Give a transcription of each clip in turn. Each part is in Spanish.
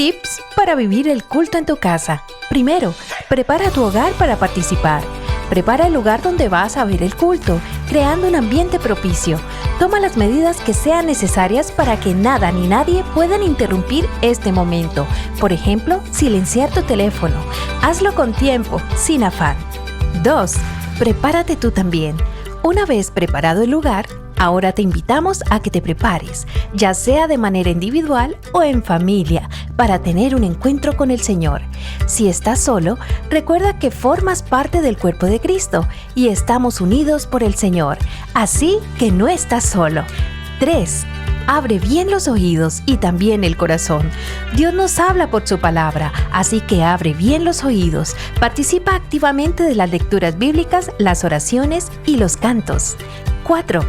Tips para vivir el culto en tu casa. Primero, prepara tu hogar para participar. Prepara el lugar donde vas a ver el culto, creando un ambiente propicio. Toma las medidas que sean necesarias para que nada ni nadie puedan interrumpir este momento. Por ejemplo, silenciar tu teléfono. Hazlo con tiempo, sin afán. 2. Prepárate tú también. Una vez preparado el lugar, ahora te invitamos a que te prepares, ya sea de manera individual o en familia, para tener un encuentro con el Señor. Si estás solo, recuerda que formas parte del cuerpo de Cristo y estamos unidos por el Señor, así que no estás solo. 3. Abre bien los oídos y también el corazón. Dios nos habla por su palabra, así que abre bien los oídos. Participa activamente de las lecturas bíblicas, las oraciones y los cantos. 4.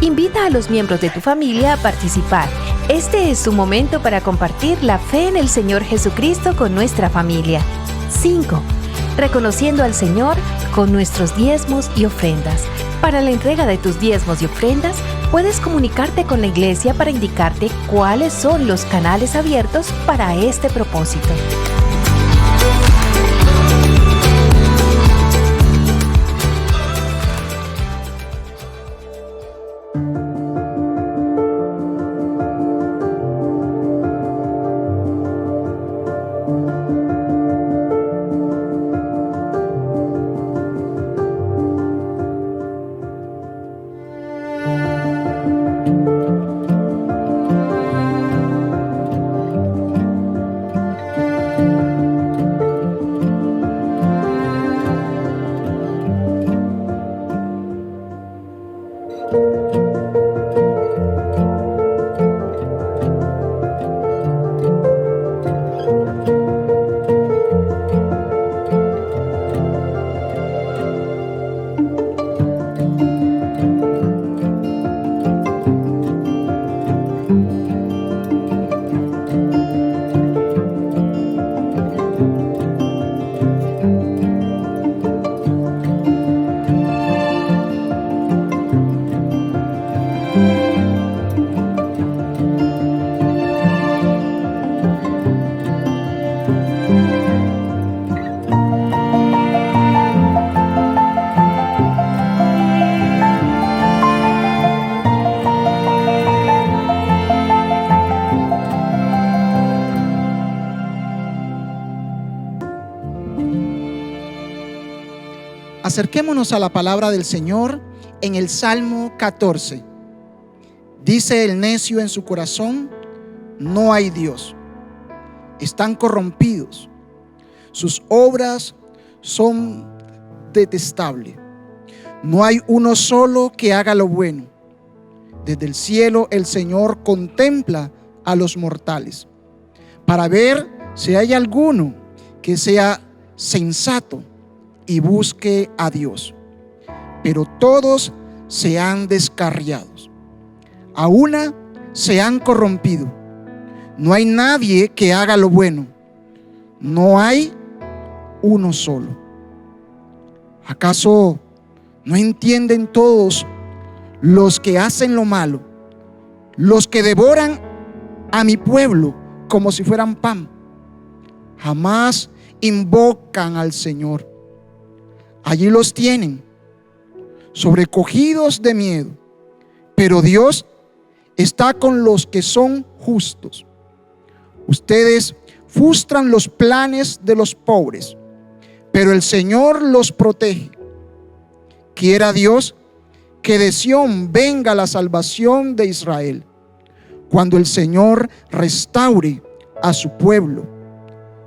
Invita a los miembros de tu familia a participar. Este es su momento para compartir la fe en el Señor Jesucristo con nuestra familia. 5. Reconociendo al Señor con nuestros diezmos y ofrendas. Para la entrega de tus diezmos y ofrendas, puedes comunicarte con la iglesia para indicarte cuáles son los canales abiertos para este propósito. Acerquémonos a la palabra del Señor en el Salmo 14. Dice el necio en su corazón: no hay Dios. Están corrompidos. Sus obras son detestables. No hay uno solo que haga lo bueno. Desde el cielo el Señor contempla a los mortales, para ver si hay alguno que sea sensato y busque a Dios. Pero todos se han descarriado, a una se han corrompido. No hay nadie que haga lo bueno, no hay uno solo. ¿Acaso no entienden todos los que hacen lo malo, los que devoran a mi pueblo como si fueran pan? Jamás invocan al Señor. Allí los tienen, sobrecogidos de miedo. Pero Dios está con los que son justos. Ustedes frustran los planes de los pobres, pero el Señor los protege. Quiera Dios que de Sión venga la salvación de Israel, cuando el Señor restaure a su pueblo.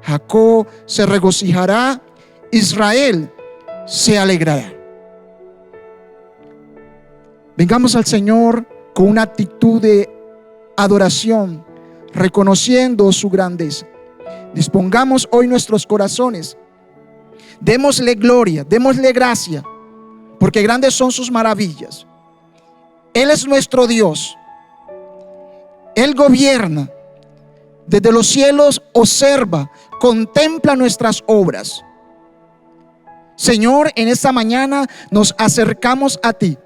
Jacob se regocijará, Israel se alegrará. Vengamos al Señor con una actitud de adoración, reconociendo su grandeza. Dispongamos hoy nuestros corazones. Démosle gloria, démosle gracia, porque grandes son sus maravillas. Él es nuestro Dios. Él gobierna. Desde los cielos observa, contempla nuestras obras. Señor, en esta mañana nos acercamos a ti,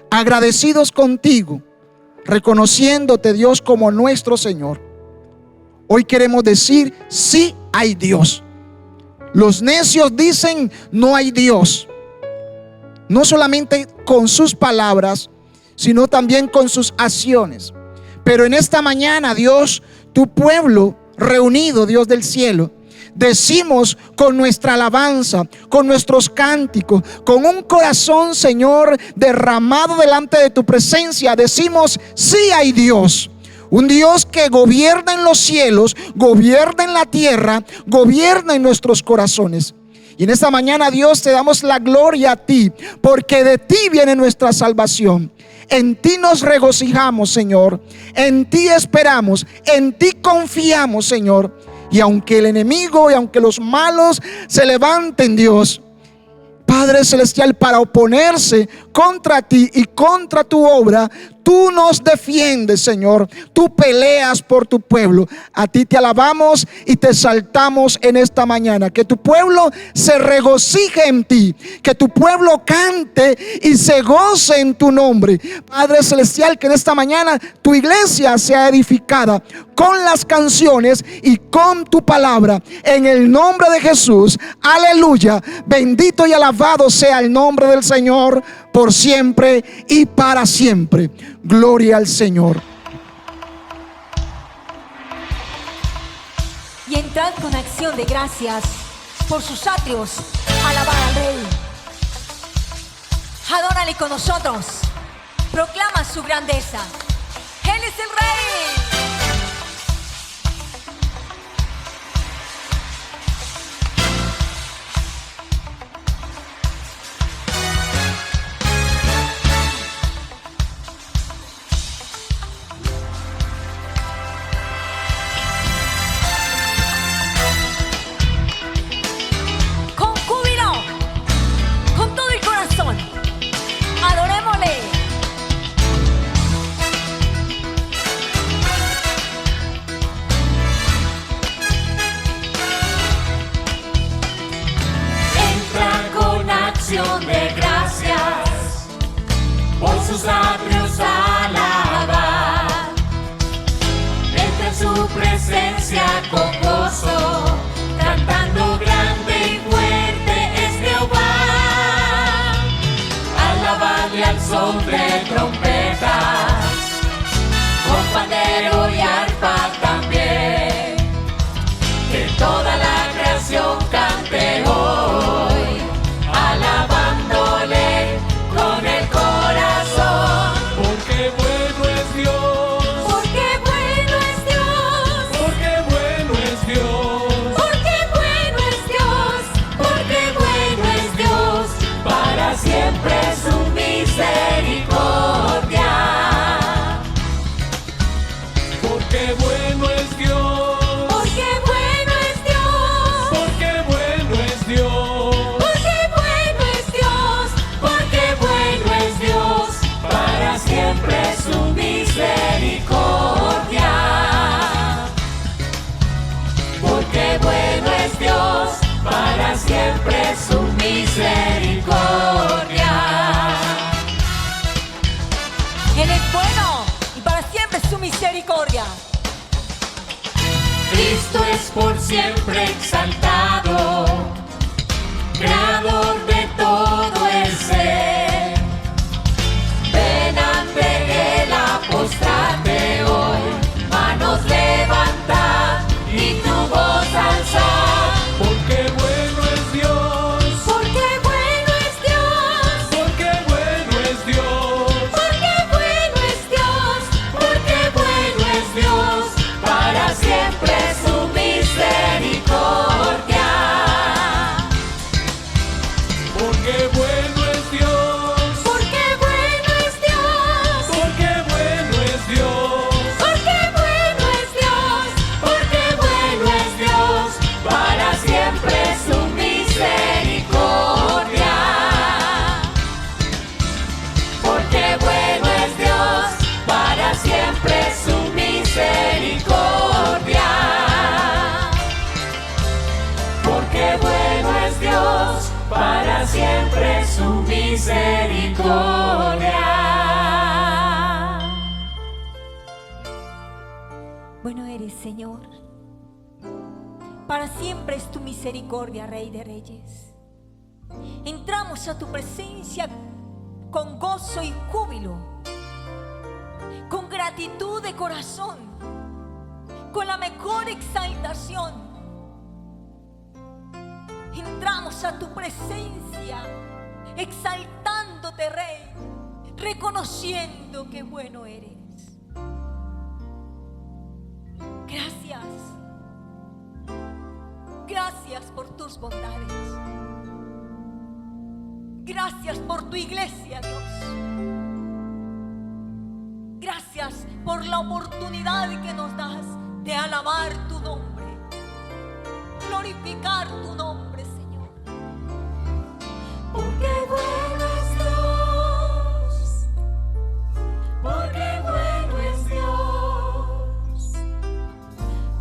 agradecidos contigo, reconociéndote, Dios, como nuestro Señor. Hoy queremos decir: sí hay Dios. Los necios dicen: no hay Dios. No solamente con sus palabras, sino también con sus acciones. Pero en esta mañana, Dios, tu pueblo reunido, Dios del cielo, decimos con nuestra alabanza, con nuestros cánticos, con un corazón, Señor, derramado delante de tu presencia, decimos: sí hay Dios. Un Dios que gobierna en los cielos, gobierna en la tierra, gobierna en nuestros corazones. Y en esta mañana, Dios, te damos la gloria a ti, porque de ti viene nuestra salvación. En ti nos regocijamos, Señor. En ti esperamos, en ti confiamos, Señor. Y aunque el enemigo y aunque los malos se levanten, Dios, Padre celestial, para oponerse contra ti y contra tu obra, tú nos defiendes, Señor. Tú peleas por tu pueblo. A ti te alabamos y te exaltamos en esta mañana. Que tu pueblo se regocije en ti. Que tu pueblo cante y se goce en tu nombre. Padre celestial, que en esta mañana tu iglesia sea edificada con las canciones y con tu palabra. En el nombre de Jesús. Aleluya. Bendito y alabado sea el nombre del Señor por siempre y para siempre. Gloria al Señor. Y entrad con acción de gracias por sus atrios, alabar al Rey. Adórale con nosotros, proclama su grandeza. Él es el Rey. De gracias por sus atrios alabar, entra en su presencia con gozo, cantando grande y fuerte es Jehová. Alabadle al son de trompetas, con pandero y arpa también, que toda la creación cante hoy. Alabándole con el corazón, porque bueno es Dios, porque bueno es Dios, porque bueno es Dios, porque bueno es Dios, porque bueno es Dios, para siempre su misericordia. porque bueno es Dios, Porque bueno es Dios, porque bueno es Dios, porque bueno es Dios, para siempre su misericordia. Porque bueno es Dios, para siempre su misericordia. Él es bueno y para siempre su misericordia. Cristo es por siempre exaltado, creador de todo el ser. Ven ante él a postrarte hoy, manos levanta y tu voz alza. porque bueno es Dios, Porque bueno es Dios, porque bueno es Dios, porque bueno es Dios, porque bueno es Dios, para siempre su misericordia. porque bueno es Dios, Porque bueno es Dios, porque bueno es Dios, porque bueno es Dios, porque bueno es Dios, para siempre su misericordia. Porque bueno es Dios, para siempre su misericordia. Porque bueno es Dios, para siempre su misericordia. Bueno eres, Señor, Para siempre es tu misericordia, Rey de Reyes. Entramos a tu presencia con gozo y júbilo, con gratitud de corazón, con la mejor exaltación. Entramos a tu presencia exaltándote, Rey, reconociendo que bueno eres. Gracias. Gracias por tus bondades. Gracias por tu iglesia, Dios. Gracias por la oportunidad que nos das de alabar tu nombre, glorificar tu nombre, Señor. Porque bueno es Dios, porque bueno es Dios,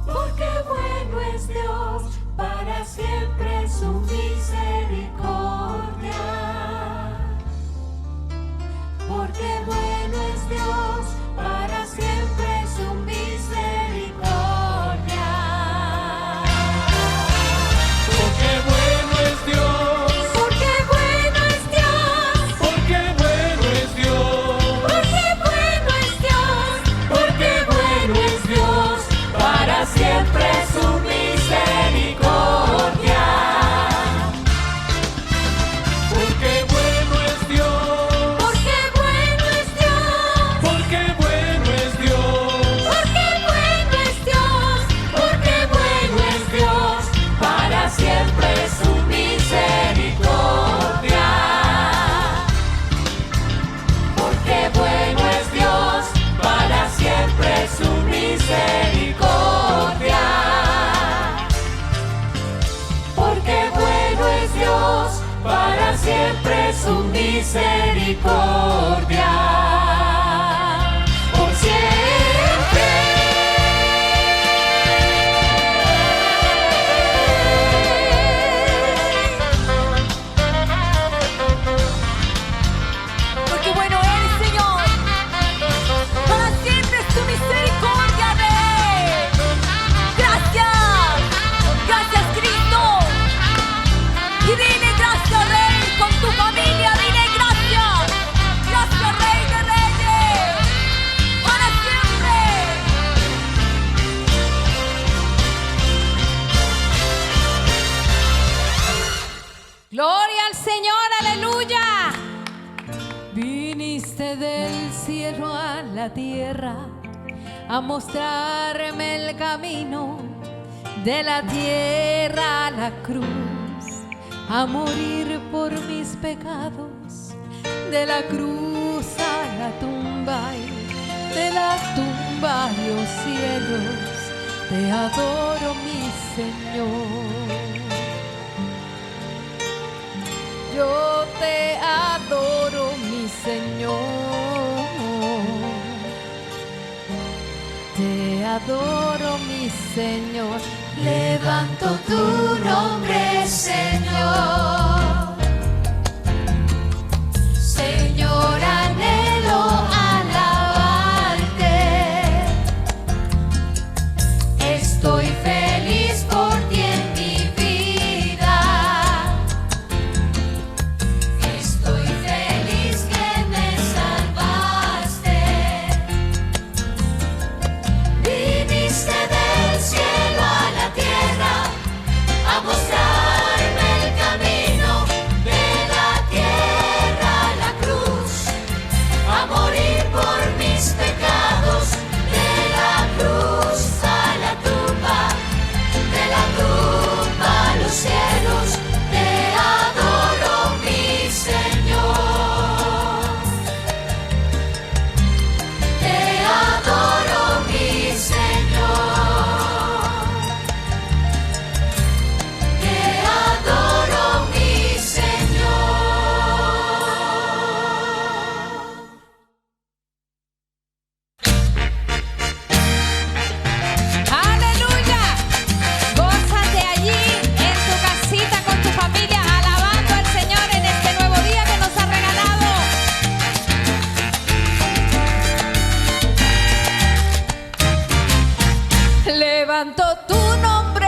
porque bueno es Dios, para siempre su misericordia. Porque bueno es Dios, para siempre su misericordia. Porque bueno es Dios. Porque bueno es Dios. Porque bueno es Dios. Porque bueno es Dios. Porque bueno es Dios, para siempre su misericordia. Porque bueno es Dios. Porque bueno es Dios. Porque bueno es Dios. Porque bueno es Dios. Porque bueno es Dios, para siempre su misericordia. Porque bueno es Dios, para siempre su misericordia. Porque bueno es Dios, para siempre su misericordia. Por siempre. Porque bueno eres, Señor. Para siempre es tu misericordia, Rey. Gracias. Gracias, Cristo. Y dile gracias, Rey, con tu familia. Dile gracias. Gracias, Rey de Reyes. Para siempre. Gloria al Señor, aleluya. Viniste del cielo a la tierra a mostrarme el camino, de la tierra a la cruz, a morir por mis pecados, de la cruz a la tumba y de la tumba a los cielos. Te adoro, mi Señor. Yo te adoro, mi Señor. Te adoro, mi Señor. Levanto tu nombre, Señor. Señor, anhelo alabarte. Estoy feliz por ti en mi vida. Estoy feliz que me salvaste. Viniste del cielo a la tierra a mostrarme el camino, de la tierra a la cruz, a morir por mis pecados, de la cruz a la tumba, de la tumba a los cielos. Te adoro, mi Señor. Te adoro, mi Señor. Te adoro, mi Señor. Aleluya. Gózate allí en tu casita con tu familia, alabando al Señor en este nuevo día que nos ha regalado. Levanto tu nombre,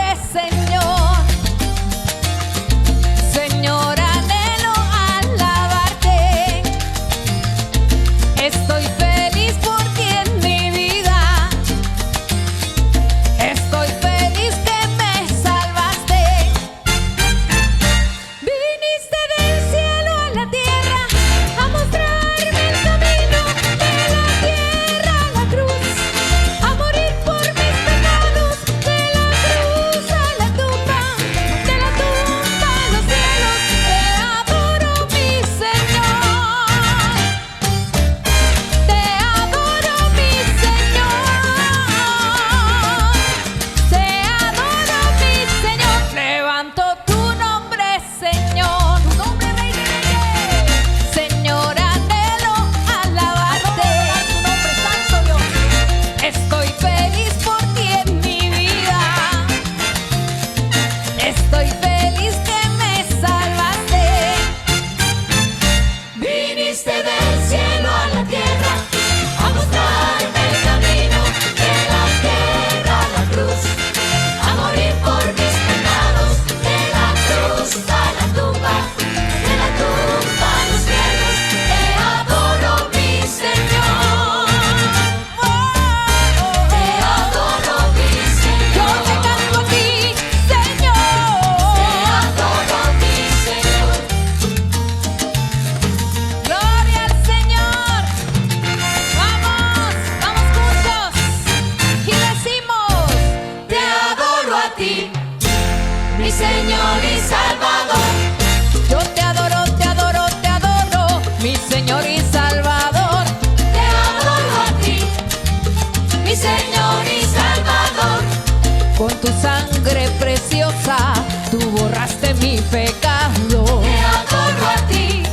pecado. Te adoro a ti,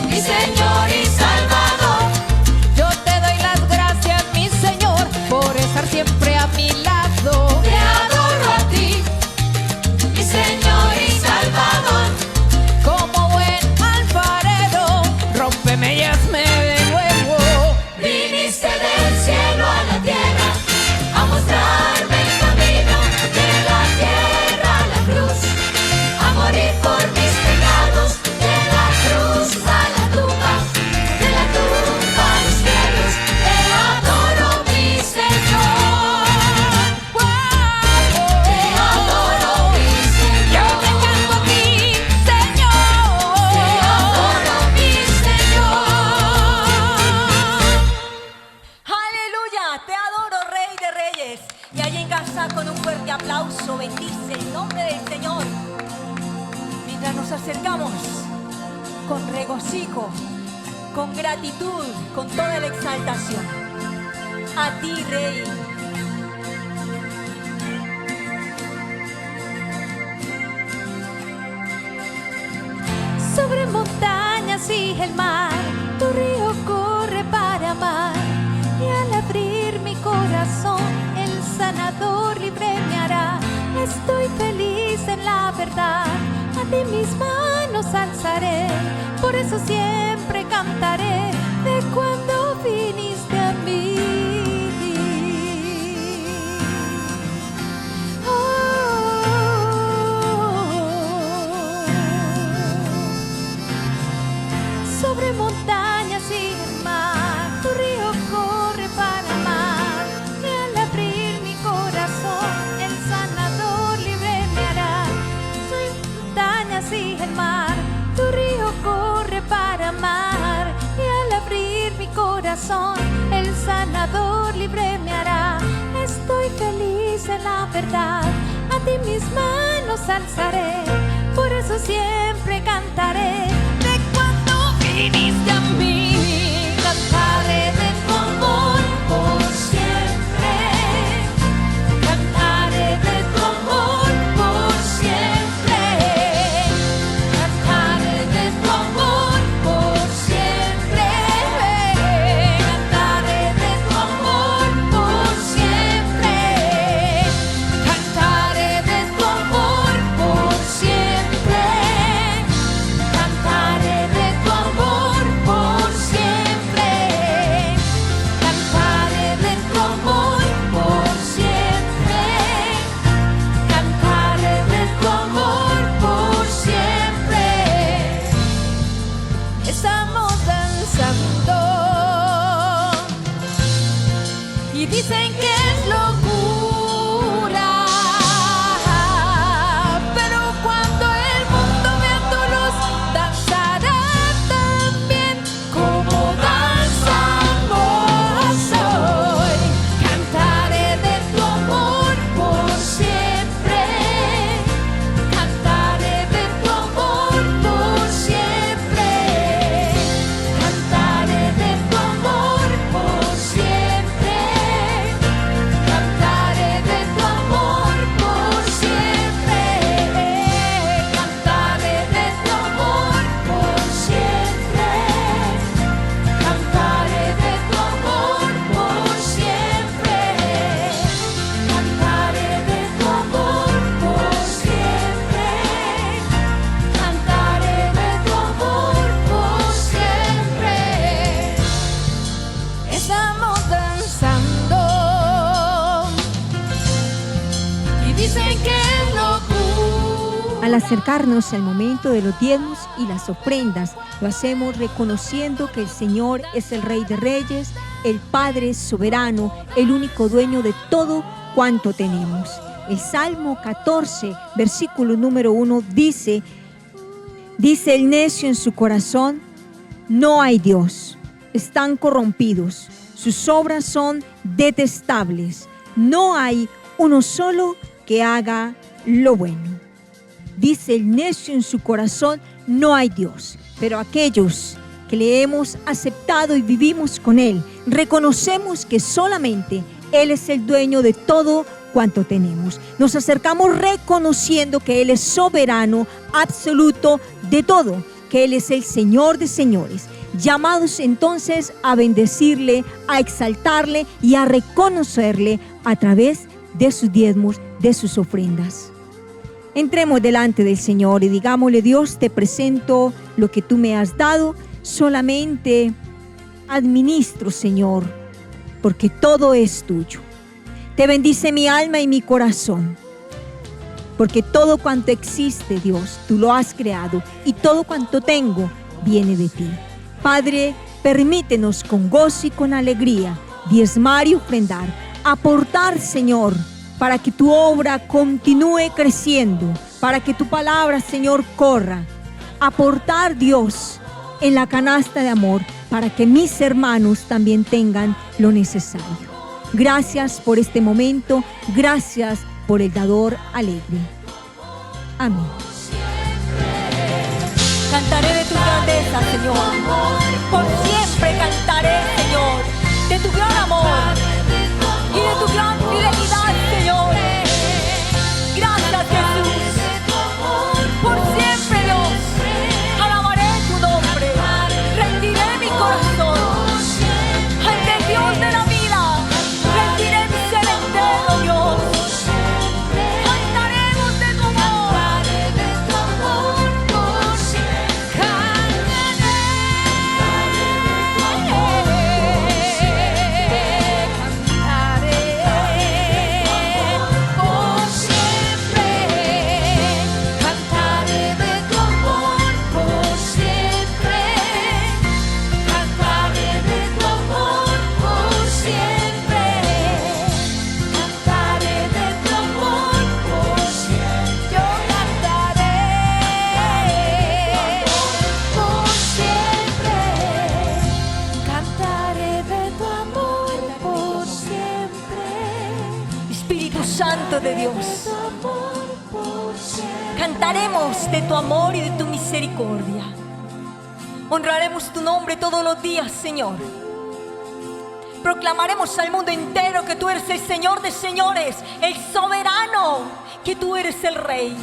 mi Señor y Salvador. Yo te doy las gracias, mi Señor, por estar siempre a mi lado. Te adoro a ti, mi Señor y Salvador. Como buen alfarero, rómpeme y hazme de nuevo. Viniste del cielo a la tierra a mostrarme el camino, de la tierra a la cruz, a morir por mis pecados, de la cruz a la tumba, de la tumba a los cielos. Te adoro, mi Señor. Te adoro, mi Señor. Yo te canto a ti, Señor. Te adoro, mi Señor. Aleluya, te adoro, Rey de Reyes. Y allí en casa con un fuerte aplauso bendice el nombre del Señor. Mientras nos acercamos con regocijo, con gratitud, con toda la exaltación. A ti, Rey. Sobre montañas y el mar, tu río corre para amar. Y al abrir mi corazón, el sanador libre me hará. Estoy feliz en la verdad, a ti mis manos alzaré. Por eso siempre cantaré de cuando viniste a mí. Sobre montañas y el mar, tu río corre para amar. Y al abrir mi corazón, el sanador libre me hará. Sobre montañas y el mar, tu río corre para amar. Y al abrir mi corazón, el sanador libre me hará. Estoy feliz en la verdad, a ti mis manos alzaré. Por eso siempre cantaré de cuando viniste a mí. Cantaré de tu amor por siempre. Cantaré de tu amor por siempre. Cantaré de tu amor por siempre. Cantaré de tu amor por siempre. Cantaré de tu amor por siempre. Cantaré de tu amor por siempre. Cantaré de tu amor por siempre. Cantaré de tu amor por siempre. Estamos danzando y dicen que es locura, pero cuando el mundo vea tu luz, danzará también como danzamos hoy. Cantaré de tu amor por siempre. Cantaré de tu amor por siempre. Cantaré de tu amor por siempre. Cantaré de tu amor por siempre. Cantaré de tu amor por siempre. Cantaré de tu amor por siempre. Cantaré de tu amor por siempre. Cantaré de tu amor por siempre. Estamos danzando y dicen que es locura. Al acercarnos al momento de los diezmos y las ofrendas, lo hacemos reconociendo que el Señor es el Rey de Reyes, el Padre soberano, el único dueño de todo cuanto tenemos. El Salmo 14, versículo número 1 dice el necio en su corazón, no hay Dios, están corrompidos, sus obras son detestables, no hay uno solo que haga lo bueno. Dice el necio en su corazón, no hay Dios. Pero aquellos que le hemos aceptado y vivimos con Él, reconocemos que solamente Él es el dueño de todo cuanto tenemos. Nos acercamos reconociendo que Él es soberano, absoluto de todo, que Él es el Señor de señores. Llamados entonces a bendecirle, a exaltarle y a reconocerle a través de sus diezmos, de sus ofrendas. Entremos delante del Señor y digámosle: Dios, te presento lo que tú me has dado, solamente administro, Señor, porque todo es tuyo. Te bendice mi alma y mi corazón, porque todo cuanto existe, Dios, tú lo has creado, y todo cuanto tengo viene de ti. Padre, permítenos con gozo y con alegría diezmar y ofrendar, aportar, Señor, para que tu obra continúe creciendo, para que tu palabra, Señor, corra. Aportar, Dios, en la canasta de amor, para que mis hermanos también tengan lo necesario. Gracias por este momento, gracias por el dador alegre. Amén. Cantaré de tu grandeza, Señor. Por siempre cantaré, Señor, de tu gran amor y de tu gran fidelidad, Señor. Gracias, Jesús. Por siempre, Dios, alabaré tu nombre. Rendiré mi corazón ante el Dios de la vida. Rendiré mi ser entero, Dios. Cantaremos de tu amor. Santo de Dios, cantaremos de tu amor y de tu misericordia. Honraremos tu nombre todos los días, Señor. Proclamaremos al mundo entero que tú eres el Señor de señores, el soberano, que tú eres el Rey.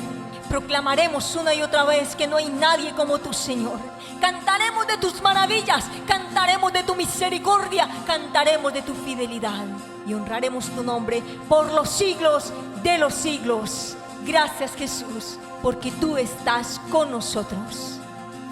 Proclamaremos una y otra vez que no hay nadie como tú, Señor. Cantaremos de tus maravillas, cantaremos de tu misericordia, cantaremos de tu fidelidad y honraremos tu nombre por los siglos de los siglos. Gracias, Jesús, porque tú estás con nosotros.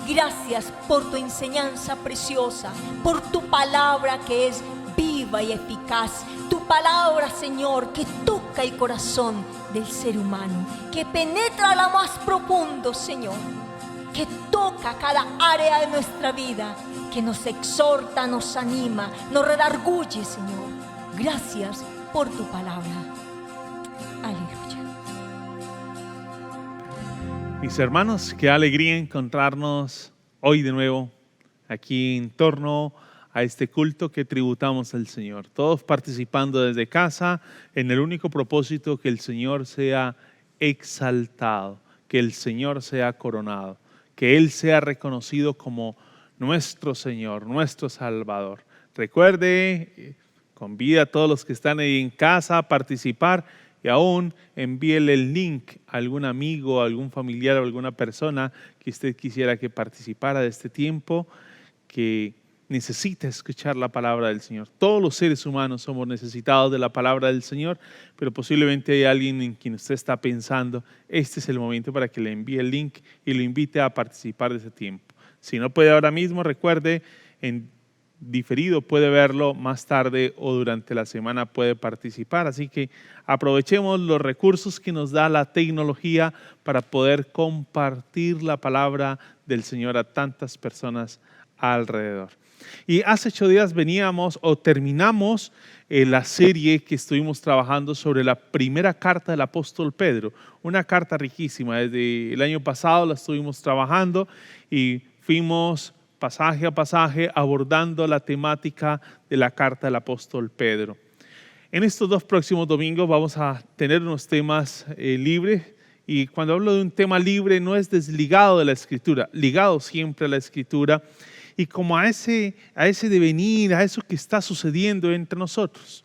Gracias por tu enseñanza preciosa, por tu palabra que es viva y eficaz. Tu palabra, Señor, que toca el corazón del ser humano, que penetra a lo más profundo, Señor, que toca cada área de nuestra vida, que nos exhorta, nos anima, nos redarguye, Señor. Gracias por tu palabra. Aleluya. Mis hermanos, qué alegría encontrarnos hoy de nuevo aquí en torno a este culto que tributamos al Señor. Todos participando desde casa en el único propósito que el Señor sea exaltado, que el Señor sea coronado, que Él sea reconocido como nuestro Señor, nuestro Salvador. Recuerde, convida a todos los que están ahí en casa a participar y aún envíele el link a algún amigo, a algún familiar o alguna persona que usted quisiera que participara de este tiempo, que necesita escuchar la palabra del Señor. Todos los seres humanos somos necesitados de la palabra del Señor, pero posiblemente hay alguien en quien usted está pensando. Este es el momento para que le envíe el link y lo invite a participar de ese tiempo. Si no puede ahora mismo, recuerde, en diferido puede verlo más tarde o durante la semana puede participar. Así que aprovechemos los recursos que nos da la tecnología para poder compartir la palabra del Señor a tantas personas alrededor. Y hace 8 días terminamos la serie que estuvimos trabajando sobre la primera carta del apóstol Pedro, una carta riquísima. Desde el año pasado la estuvimos trabajando y fuimos pasaje a pasaje abordando la temática de la carta del apóstol Pedro. En estos 2 próximos domingos vamos a tener unos temas libres, y cuando hablo de un tema libre no es desligado de la Escritura, ligado siempre a la Escritura, y como a ese devenir, a eso que está sucediendo entre nosotros.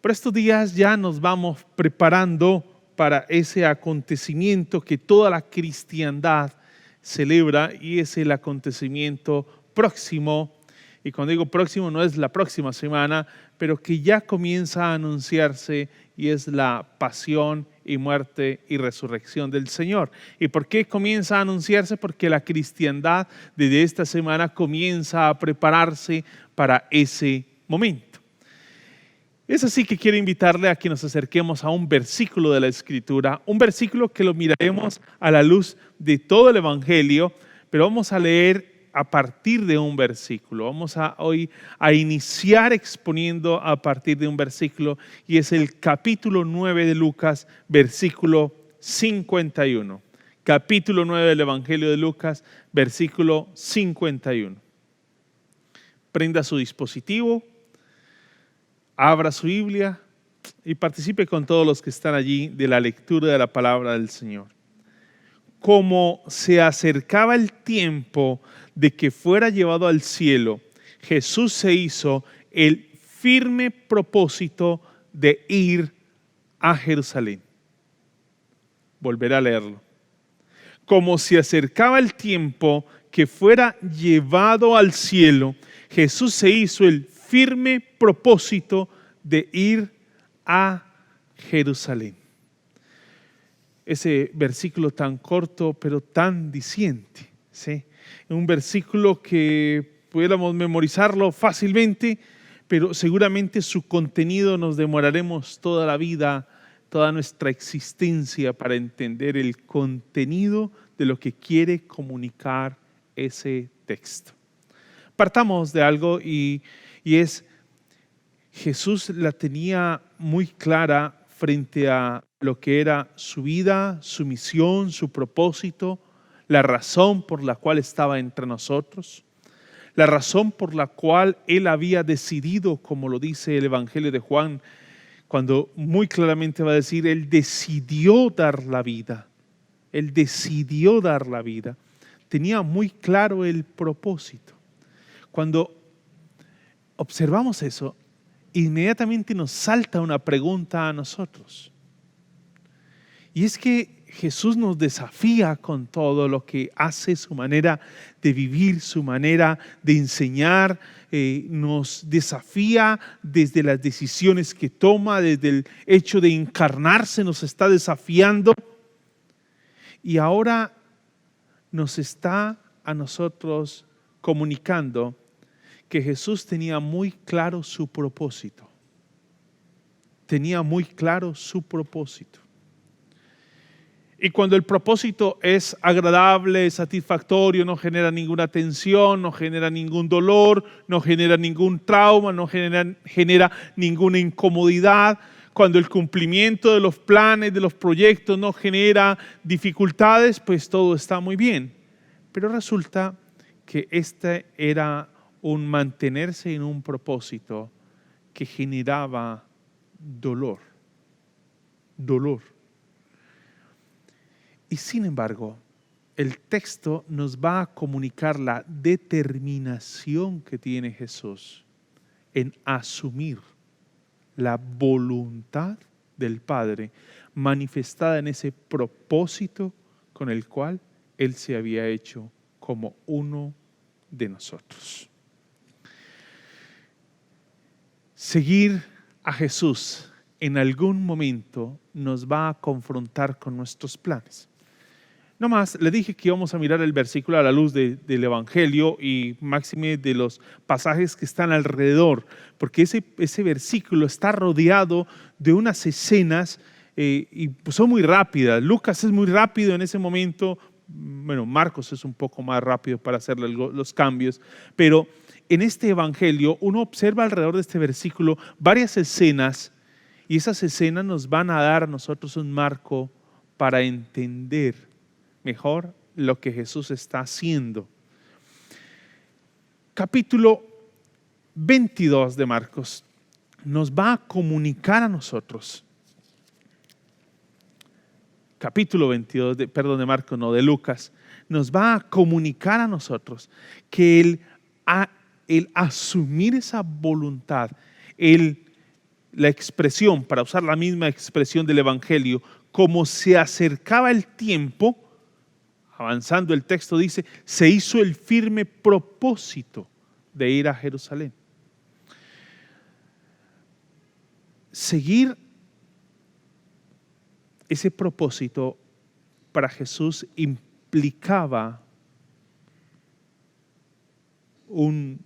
Por estos días ya nos vamos preparando para ese acontecimiento que toda la cristiandad celebra, y es el acontecimiento próximo. Y cuando digo próximo, no es la próxima semana, pero que ya comienza a anunciarse, y es la pasión y muerte y resurrección del Señor. ¿Y por qué comienza a anunciarse? Porque la cristiandad desde esta semana comienza a prepararse para ese momento. Es así que quiero invitarle a que nos acerquemos a un versículo de la Escritura, un versículo que lo miraremos a la luz de todo el Evangelio, pero vamos a leer a partir de un versículo. Vamos hoy a iniciar exponiendo a partir de un versículo, y es el capítulo 9 de Lucas, versículo 51. Capítulo 9 del Evangelio de Lucas, versículo 51. Prenda su dispositivo, abra su Biblia y participe con todos los que están allí de la lectura de la palabra del Señor. Como se acercaba el tiempo de que fuera llevado al cielo, Jesús se hizo el firme propósito de ir a Jerusalén. Volveré a leerlo. Como se acercaba el tiempo que fuera llevado al cielo, Jesús se hizo el firme propósito de ir a Jerusalén. Ese versículo tan corto pero tan diciente, ¿sí? Un versículo que pudiéramos memorizarlo fácilmente, pero seguramente su contenido nos demoraremos toda la vida, toda nuestra existencia para entender el contenido de lo que quiere comunicar ese texto. Partamos de algo y es: Jesús la tenía muy clara frente a lo que era su vida, su misión, su propósito, la razón por la cual estaba entre nosotros, la razón por la cual Él había decidido, como lo dice el Evangelio de Juan, cuando muy claramente va a decir, Él decidió dar la vida. Él decidió dar la vida. Tenía muy claro el propósito. Cuando observamos eso, inmediatamente nos salta una pregunta a nosotros. Y es que Jesús nos desafía con todo lo que hace, su manera de vivir, su manera de enseñar, nos desafía desde las decisiones que toma, desde el hecho de encarnarse, nos está desafiando. Y ahora nos está a nosotros comunicando que Jesús tenía muy claro su propósito. Tenía muy claro su propósito. Y cuando el propósito es agradable, satisfactorio, no genera ninguna tensión, no genera ningún dolor, no genera ningún trauma, no genera ninguna incomodidad, cuando el cumplimiento de los planes, de los proyectos no genera dificultades, pues todo está muy bien. Pero resulta que este era un mantenerse en un propósito que generaba dolor. Y sin embargo, el texto nos va a comunicar la determinación que tiene Jesús en asumir la voluntad del Padre manifestada en ese propósito con el cual Él se había hecho como uno de nosotros. Seguir a Jesús en algún momento nos va a confrontar con nuestros planes. No más, le dije que íbamos a mirar el versículo a la luz del Evangelio y máxime de los pasajes que están alrededor, porque ese versículo está rodeado de unas escenas y son muy rápidas. Lucas es muy rápido en ese momento, bueno, Marcos es un poco más rápido para hacer los cambios, pero en este Evangelio uno observa alrededor de este versículo varias escenas, y esas escenas nos van a dar a nosotros un marco para entender mejor lo que Jesús está haciendo. Capítulo 22 de Marcos nos va a comunicar a nosotros. Capítulo 22 de Marcos, no, de Lucas, nos va a comunicar a nosotros que el asumir esa voluntad, el la expresión, para usar la misma expresión del Evangelio, como se acercaba el tiempo, avanzando el texto dice, se hizo el firme propósito de ir a Jerusalén. Seguir ese propósito para Jesús implicaba un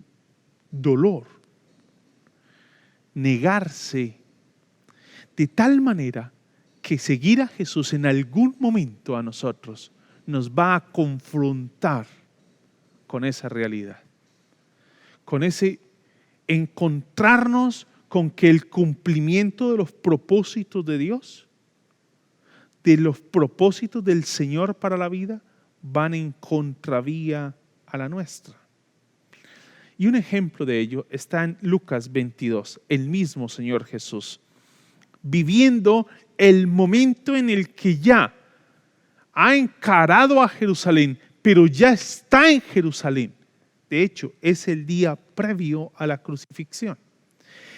dolor, negarse, de tal manera que seguir a Jesús en algún momento a nosotros nos va a confrontar con esa realidad, con ese encontrarnos con que el cumplimiento de los propósitos de Dios, de los propósitos del Señor para la vida, van en contravía a la nuestra. Y un ejemplo de ello está en Lucas 22, el mismo Señor Jesús, viviendo el momento en el que ya ha encarado a Jerusalén, pero ya está en Jerusalén. De hecho, es el día previo a la crucifixión.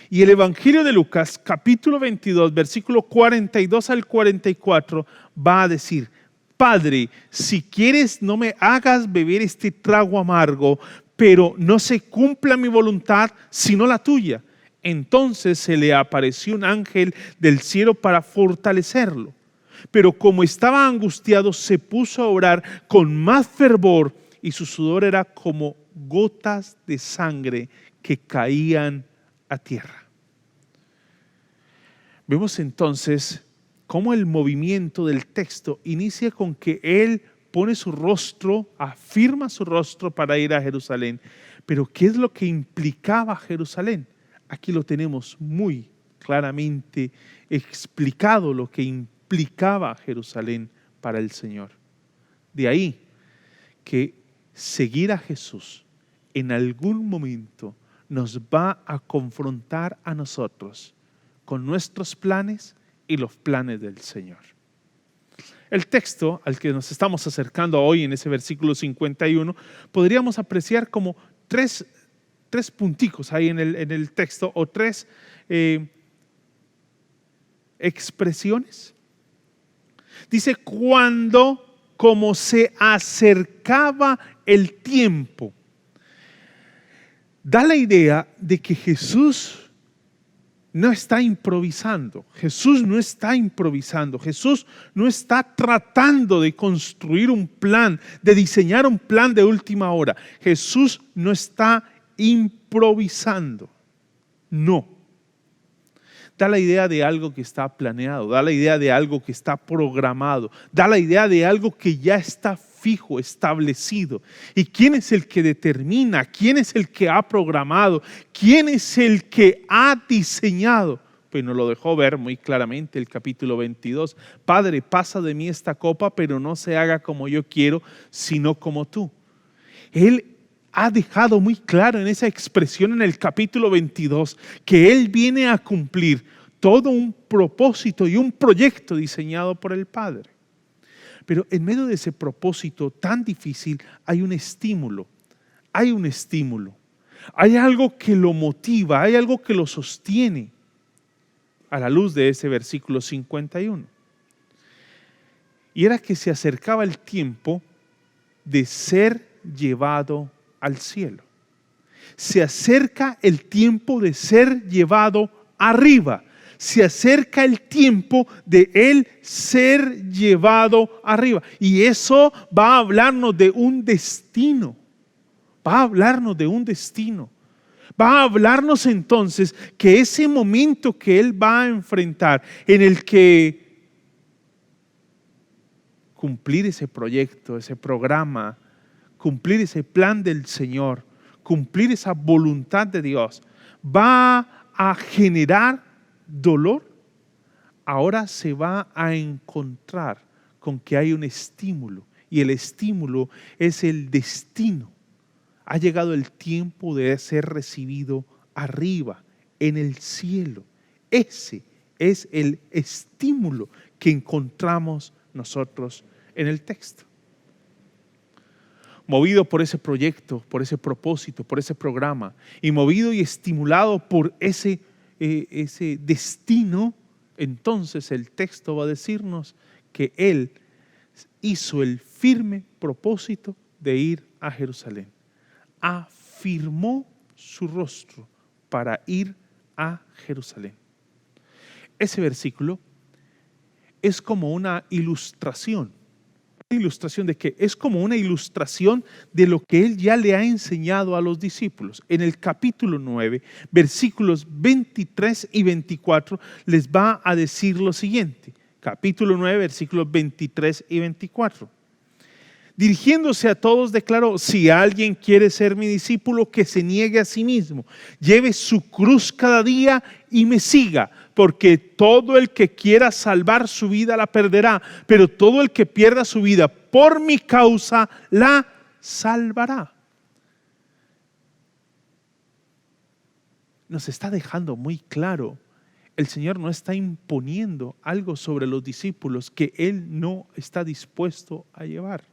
Y el Evangelio de Lucas, capítulo 22, versículo 42 al 44, va a decir: Padre, si quieres, no me hagas beber este trago amargo, pero no se cumpla mi voluntad, sino la tuya. Entonces se le apareció un ángel del cielo para fortalecerlo. Pero como estaba angustiado, se puso a orar con más fervor, y su sudor era como gotas de sangre que caían a tierra. Vemos entonces cómo el movimiento del texto inicia con que él pone su rostro, afirma su rostro para ir a Jerusalén. Pero ¿qué es lo que implicaba Jerusalén? Aquí lo tenemos muy claramente explicado, lo que implicaba Jerusalén para el Señor. De ahí que seguir a Jesús en algún momento nos va a confrontar a nosotros con nuestros planes y los planes del Señor. El texto al que nos estamos acercando hoy, en ese versículo 51, podríamos apreciar como tres punticos ahí en el texto, o tres expresiones. Dice: cuando, como se acercaba el tiempo. Da la idea de que Jesús no está improvisando. Jesús no está improvisando. Jesús no está tratando de construir un plan, de diseñar un plan de última hora. Jesús no está improvisando. No. Da la idea de algo que está planeado, da la idea de algo que está programado, da la idea de algo que ya está fijo, establecido. ¿Y quién es el que determina? ¿Quién es el que ha programado? ¿Quién es el que ha diseñado? Pues nos lo dejó ver muy claramente el capítulo 22. Padre, pasa de mí esta copa, pero no se haga como yo quiero, sino como tú. Él ha dejado muy claro en esa expresión en el capítulo 22 que Él viene a cumplir todo un propósito y un proyecto diseñado por el Padre. Pero en medio de ese propósito tan difícil hay un estímulo, hay algo que lo motiva, hay algo que lo sostiene, a la luz de ese versículo 51. Y era que se acercaba el tiempo de ser llevado al cielo. Se acerca el tiempo de ser llevado arriba. Se acerca el tiempo de Él ser llevado arriba. Y eso va a hablarnos de un destino. Va a hablarnos de un destino. Va a hablarnos entonces que ese momento que Él va a enfrentar, en el que cumplir ese proyecto, ese programa, cumplir ese plan del Señor, cumplir esa voluntad de Dios, va a generar dolor. Ahora se va a encontrar con que hay un estímulo, y el estímulo es el destino. Ha llegado el tiempo de ser recibido arriba, en el cielo. Ese es el estímulo que encontramos nosotros en el texto. Movido por ese proyecto, por ese propósito, por ese programa, y movido y estimulado por ese ese destino, entonces el texto va a decirnos que Él hizo el firme propósito de ir a Jerusalén. Afirmó su rostro para ir a Jerusalén. Ese versículo es como una ilustración. ¿Ilustración de qué? Es como una ilustración de lo que Él ya le ha enseñado a los discípulos. En el capítulo 9, versículos 23 y 24, les va a decir lo siguiente. Capítulo 9, versículos 23 y 24. Dirigiéndose a todos, declaró: si alguien quiere ser mi discípulo, que se niegue a sí mismo, lleve su cruz cada día y me siga, porque todo el que quiera salvar su vida la perderá, pero todo el que pierda su vida por mi causa la salvará. Nos está dejando muy claro, el Señor no está imponiendo algo sobre los discípulos que Él no está dispuesto a llevar,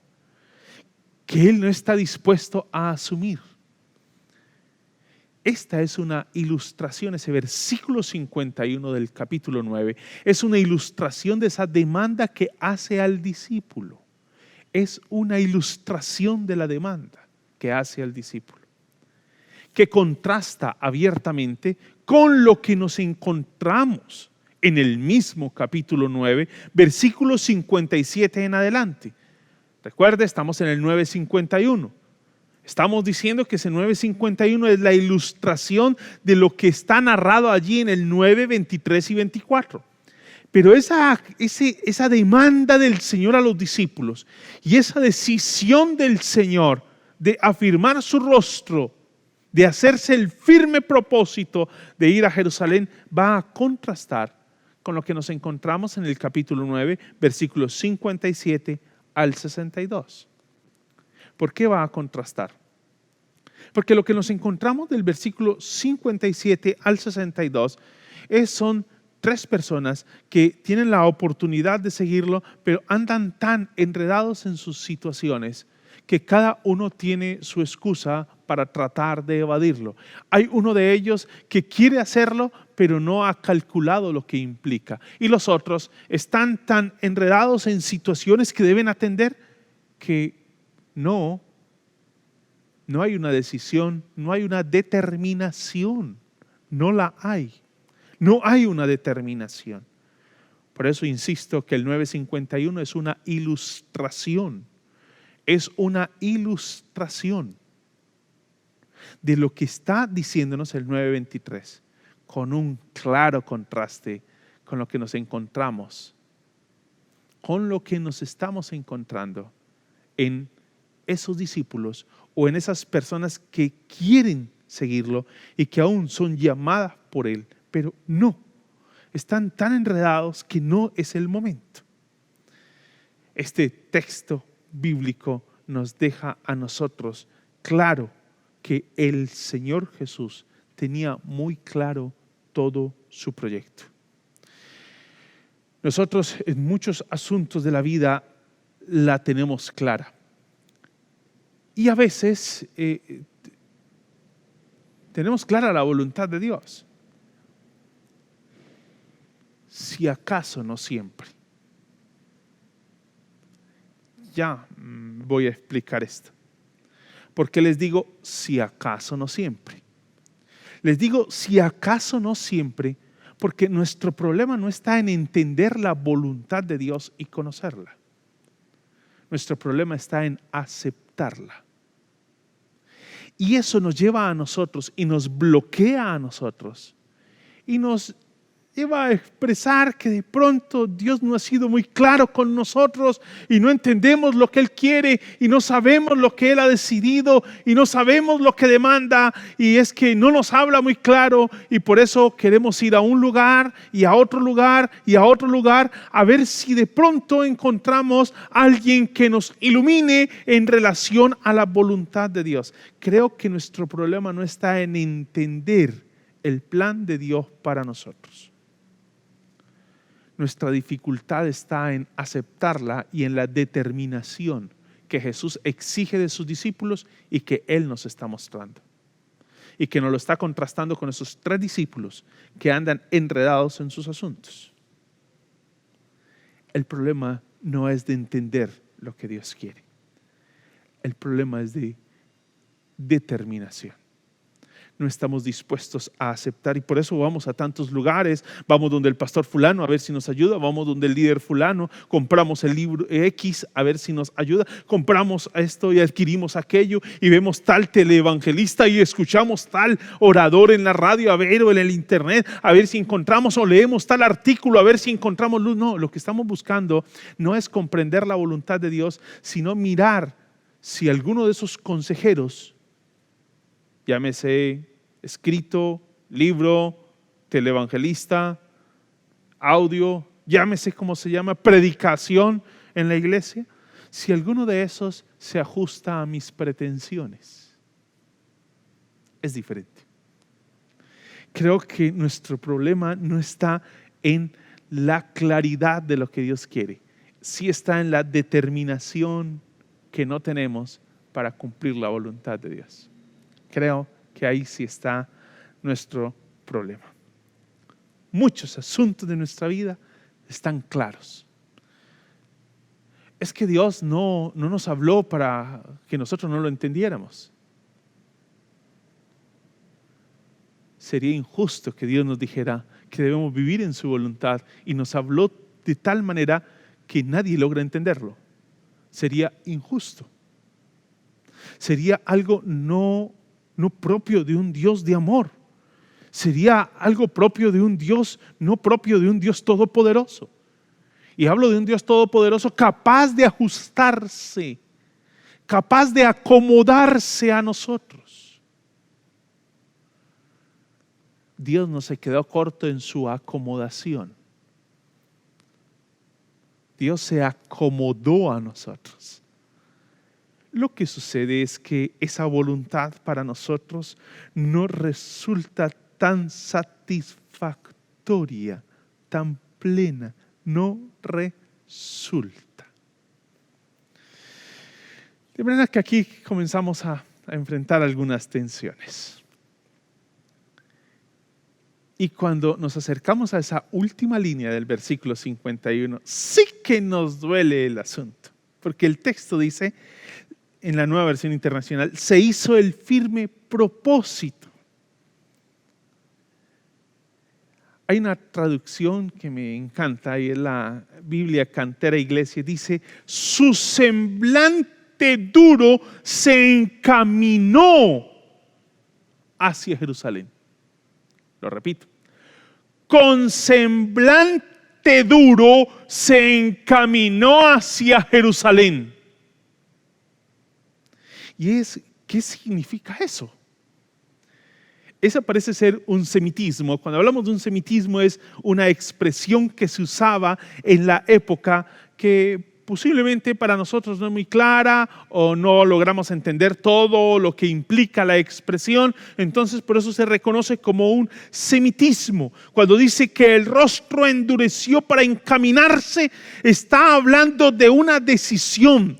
que Él no está dispuesto a asumir. Esta es una ilustración, ese versículo 51 del capítulo 9, es una ilustración de esa demanda que hace al discípulo. Es una ilustración de la demanda que hace al discípulo, que contrasta abiertamente con lo que nos encontramos en el mismo capítulo 9, versículo 57 en adelante. Recuerde, estamos en el 9:51. Estamos diciendo que ese 9:51 es la ilustración de lo que está narrado allí en el 9:23 y 24. Pero esa demanda del Señor a los discípulos y esa decisión del Señor de afirmar su rostro, de hacerse el firme propósito de ir a Jerusalén, va a contrastar con lo que nos encontramos en el capítulo 9, versículos 57 al 62. ¿Por qué va a contrastar? Porque lo que nos encontramos del versículo 57 al 62 son 3 personas que tienen la oportunidad de seguirlo, pero andan tan enredados en sus situaciones que cada uno tiene su excusa para tratar de evadirlo. Hay uno de ellos que quiere hacerlo, pero no ha calculado lo que implica. Y los otros están tan enredados en situaciones que deben atender que no hay una decisión, no hay una determinación. No la hay. No hay una determinación. Por eso insisto que el 9:51 es una ilustración. Es una ilustración de lo que está diciéndonos el 9:23, con un claro contraste con lo que nos encontramos, con lo que nos estamos encontrando en esos discípulos o en esas personas que quieren seguirlo y que aún son llamadas por Él, pero no, están tan enredados que no es el momento. Este texto bíblico nos deja a nosotros claro que el Señor Jesús tenía muy claro todo su proyecto. Nosotros en muchos asuntos de la vida la tenemos clara. Y a veces tenemos clara la voluntad de Dios. Si acaso no siempre. Ya voy a explicar esto. ¿Por qué les digo si acaso no siempre? Les digo si acaso no siempre porque nuestro problema no está en entender la voluntad de Dios y conocerla. Nuestro problema está en aceptarla. Y eso nos lleva a nosotros y nos bloquea a nosotros y nos lleva a expresar que de pronto Dios no ha sido muy claro con nosotros y no entendemos lo que Él quiere y no sabemos lo que Él ha decidido y no sabemos lo que demanda, y es que no nos habla muy claro y por eso queremos ir a un lugar y a otro lugar y a otro lugar a ver si de pronto encontramos a alguien que nos ilumine en relación a la voluntad de Dios. Creo que nuestro problema no está en entender el plan de Dios para nosotros. Nuestra dificultad está en aceptarla y en la determinación que Jesús exige de sus discípulos y que Él nos está mostrando. y que nos lo está contrastando con esos 3 discípulos que andan enredados en sus asuntos. El problema no es de entender lo que Dios quiere. El problema es de determinación. No estamos dispuestos a aceptar y por eso vamos a tantos lugares, vamos donde el pastor fulano a ver si nos ayuda, vamos donde el líder fulano, compramos el libro X a ver si nos ayuda, compramos esto y adquirimos aquello y vemos tal teleevangelista y escuchamos tal orador en la radio a ver o en el internet a ver si encontramos o leemos tal artículo a ver si encontramos luz. No, lo que estamos buscando no es comprender la voluntad de Dios, sino mirar si alguno de esos consejeros, llámese escrito, libro, teleevangelista, audio, llámese como se llama, predicación en la iglesia, si alguno de esos se ajusta a mis pretensiones. Es diferente. Creo que nuestro problema no está en la claridad de lo que Dios quiere, sí está en la determinación que no tenemos para cumplir la voluntad de Dios. Creo que ahí sí está nuestro problema. Muchos asuntos de nuestra vida están claros. Es que Dios no nos habló para que nosotros no lo entendiéramos. Sería injusto que Dios nos dijera que debemos vivir en su voluntad y nos habló de tal manera que nadie logra entenderlo. Sería injusto. Sería algo no propio de un Dios de amor. Sería algo propio de un Dios, no propio de un Dios todopoderoso. Y hablo de un Dios todopoderoso capaz de ajustarse, capaz de acomodarse a nosotros. Dios no se quedó corto en su acomodación. Dios se acomodó a nosotros. Lo que sucede es que esa voluntad para nosotros no resulta tan satisfactoria, tan plena, no resulta. De manera que aquí comenzamos a enfrentar algunas tensiones. Y cuando nos acercamos a esa última línea del versículo 51, sí que nos duele el asunto, porque el texto dice, en la Nueva Versión Internacional, se hizo el firme propósito. Hay una traducción que me encanta y es la Biblia Cantera Iglesia, dice, su semblante duro se encaminó hacia Jerusalén. Lo repito, con semblante duro se encaminó hacia Jerusalén. ¿Qué significa eso? Ese parece ser un semitismo. Cuando hablamos de un semitismo es una expresión que se usaba en la época que posiblemente para nosotros no es muy clara o no logramos entender todo lo que implica la expresión. Entonces por eso se reconoce como un semitismo. Cuando dice que el rostro endureció para encaminarse, está hablando de una decisión.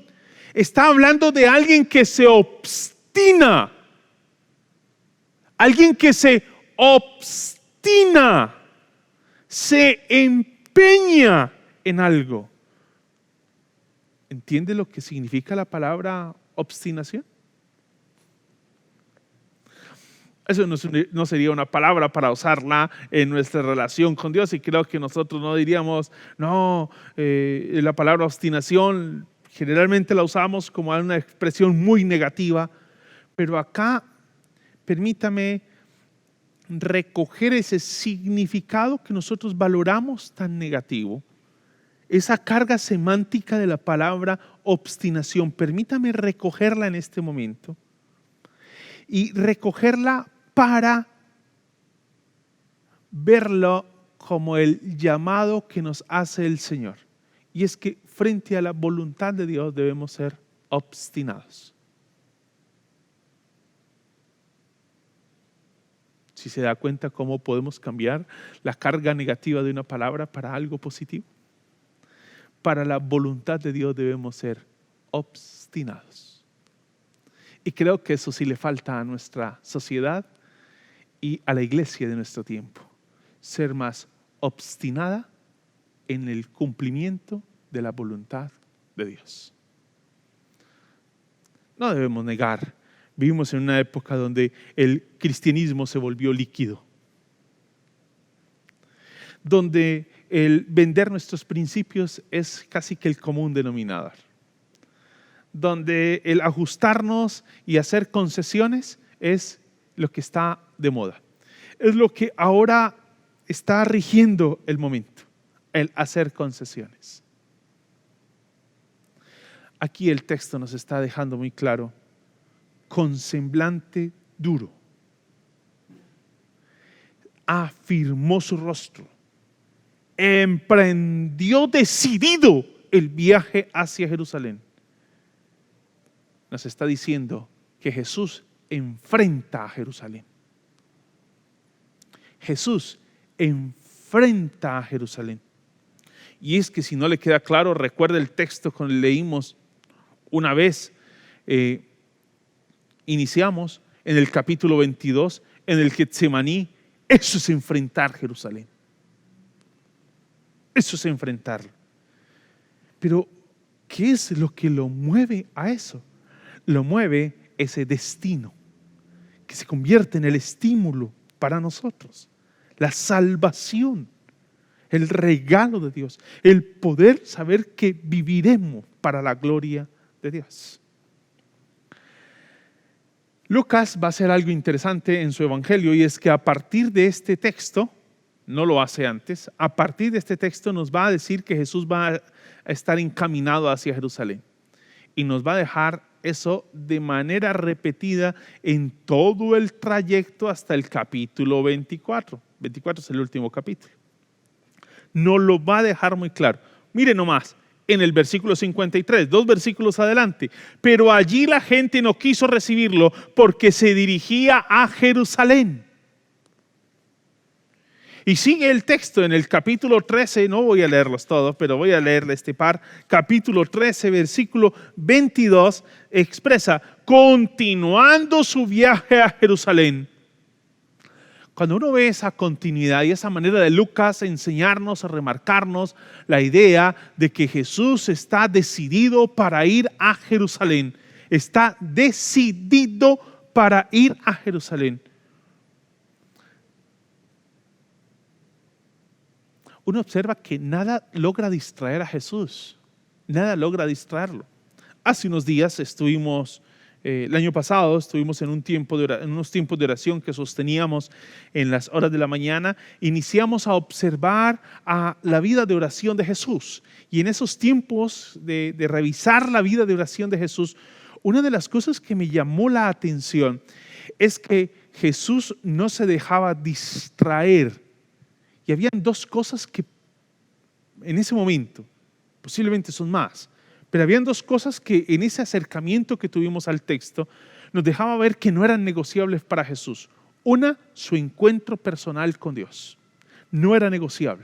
Está hablando de alguien que se obstina. Alguien que se obstina, se empeña en algo. ¿Entiende lo que significa la palabra obstinación? Eso no sería una palabra para usarla en nuestra relación con Dios y creo que nosotros no diríamos, la palabra obstinación generalmente la usamos como una expresión muy negativa, pero acá permítame recoger ese significado que nosotros valoramos tan negativo, esa carga semántica de la palabra obstinación. Permítame recogerla en este momento y recogerla para verlo como el llamado que nos hace el Señor. Y es que frente a la voluntad de Dios debemos ser obstinados. Si se da cuenta cómo podemos cambiar la carga negativa de una palabra para algo positivo. Para la voluntad de Dios debemos ser obstinados. Y creo que eso sí le falta a nuestra sociedad, y a la iglesia de nuestro tiempo, ser más obstinada en el cumplimiento de la voluntad de Dios. No debemos negar, vivimos en una época donde el cristianismo se volvió líquido, donde el vender nuestros principios es casi que el común denominador, donde el ajustarnos y hacer concesiones es lo que está de moda, es lo que ahora está rigiendo el momento, el hacer concesiones. Aquí el texto nos está dejando muy claro, con semblante duro, afirmó su rostro, emprendió decidido el viaje hacia Jerusalén. Nos está diciendo que Jesús enfrenta a Jerusalén. Jesús enfrenta a Jerusalén. Y es que si no le queda claro, recuerda el texto que leímos una vez, iniciamos en el capítulo 22, en el Getsemaní. Eso es enfrentar Jerusalén. Eso es enfrentarlo. Pero, ¿qué es lo que lo mueve a eso? Lo mueve ese destino que se convierte en el estímulo para nosotros. La salvación, el regalo de Dios, el poder saber que viviremos para la gloria de Dios. Lucas va a hacer algo interesante en su evangelio, y es que a partir de este texto, no lo hace antes, a partir de este texto nos va a decir que Jesús va a estar encaminado hacia Jerusalén, y nos va a dejar eso de manera repetida en todo el trayecto hasta el capítulo 24. 24 es el último capítulo. Nos lo va a dejar muy claro. Mire nomás, en el versículo 53, 2 versículos adelante. Pero allí la gente no quiso recibirlo porque se dirigía a Jerusalén. Y sigue el texto en el capítulo 13, no voy a leerlos todos, pero voy a leerle este par. Capítulo 13, versículo 22, expresa, continuando su viaje a Jerusalén. Cuando uno ve esa continuidad y esa manera de Lucas enseñarnos, a remarcarnos la idea de que Jesús está decidido para ir a Jerusalén, está decidido para ir a Jerusalén. Uno observa que nada logra distraer a Jesús, nada logra distraerlo. Hace unos días estuvimos, el año pasado estuvimos en unos tiempos de oración que sosteníamos en las horas de la mañana. Iniciamos a observar a la vida de oración de Jesús, y en esos tiempos de revisar la vida de oración de Jesús, una de las cosas que me llamó la atención es que Jesús no se dejaba distraer. Y habían 2 cosas que en ese momento, posiblemente son más, pero habían 2 cosas que en ese acercamiento que tuvimos al texto nos dejaba ver que no eran negociables para Jesús. Una, su encuentro personal con Dios. No era negociable.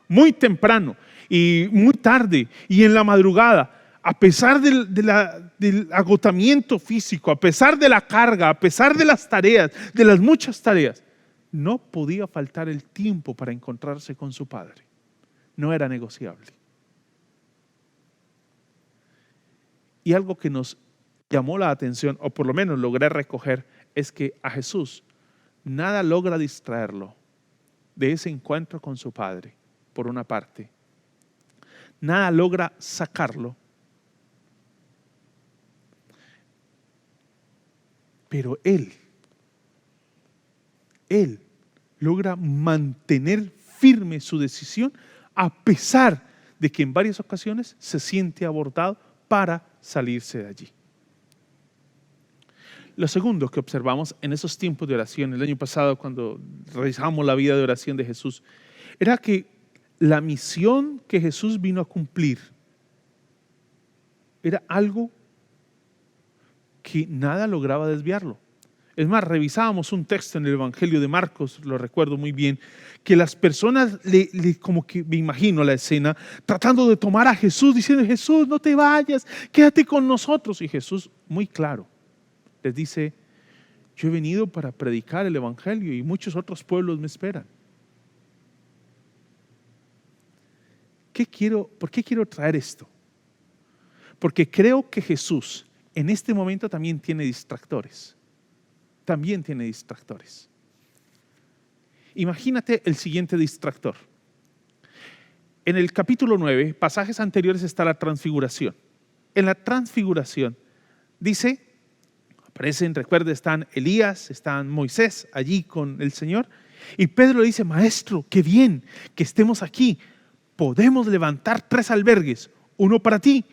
Muy temprano y muy tarde y en la madrugada, a pesar del agotamiento físico, a pesar de la carga, a pesar de las tareas, de las muchas tareas, no podía faltar el tiempo para encontrarse con su Padre. No era negociable. Y algo que nos llamó la atención, o por lo menos logré recoger, es que a Jesús nada logra distraerlo de ese encuentro con su Padre, por una parte. Nada logra sacarlo. Pero Él logra mantener firme su decisión a pesar de que en varias ocasiones se siente abordado para salirse de allí. Lo segundo que observamos en esos tiempos de oración, el año pasado cuando revisamos la vida de oración de Jesús, era que la misión que Jesús vino a cumplir era algo que nada lograba desviarlo. Es más, revisábamos un texto en el Evangelio de Marcos, lo recuerdo muy bien, que las personas, como que me imagino la escena, tratando de tomar a Jesús, diciendo, Jesús, no te vayas, quédate con nosotros. Y Jesús, muy claro, les dice, Yo he venido para predicar el evangelio y muchos otros pueblos me esperan. ¿Por qué quiero traer esto? Porque creo que Jesús en este momento también tiene distractores. También tiene distractores. Imagínate el siguiente distractor. En el capítulo 9, pasajes anteriores, está la transfiguración. En la transfiguración dice, aparecen, recuerda, están Elías, están Moisés allí con el Señor. Y Pedro le dice, maestro, qué bien que estemos aquí. Podemos levantar 3 albergues, uno para ti,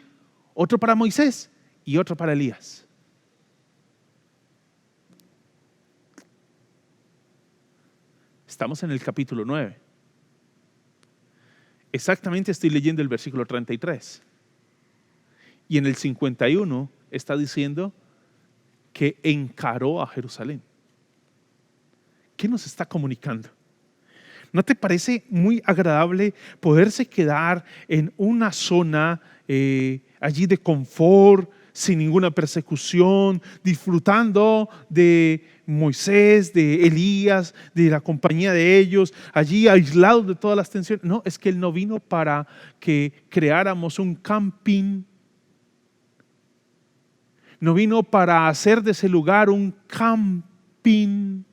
otro para Moisés y otro para Elías. Estamos en el capítulo 9. Exactamente estoy leyendo el versículo 33. Y en el 51 está diciendo que encaró a Jerusalén. ¿Qué nos está comunicando? ¿No te parece muy agradable poderse quedar en una zona allí de confort, sin ninguna persecución, disfrutando de Moisés, de Elías, de la compañía de ellos, allí aislados de todas las tensiones? No, es que Él no vino para que creáramos un camping. No vino para hacer de ese lugar un camping,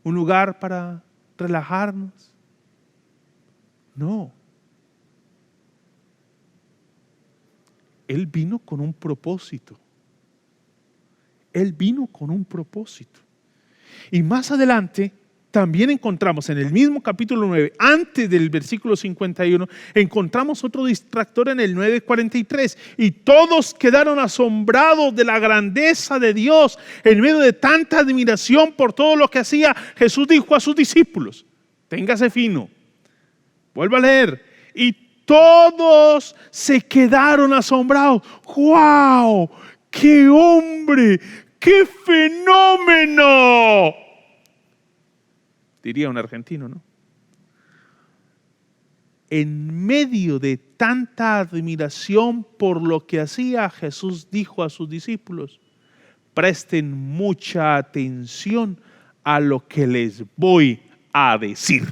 un lugar para relajarnos. No. Él vino con un propósito. Él vino con un propósito. Y más adelante también encontramos en el mismo capítulo 9, antes del versículo 51, encontramos otro distractor en el 9:43. Y todos quedaron asombrados de la grandeza de Dios en medio de tanta admiración por todo lo que hacía. Jesús dijo a sus discípulos, téngase fino, vuelva a leer, y todos se quedaron asombrados. ¡Wow! ¡Qué hombre! ¡Qué fenómeno! Diría un argentino, ¿no? En medio de tanta admiración por lo que hacía, Jesús dijo a sus discípulos, presten mucha atención a lo que les voy a decir.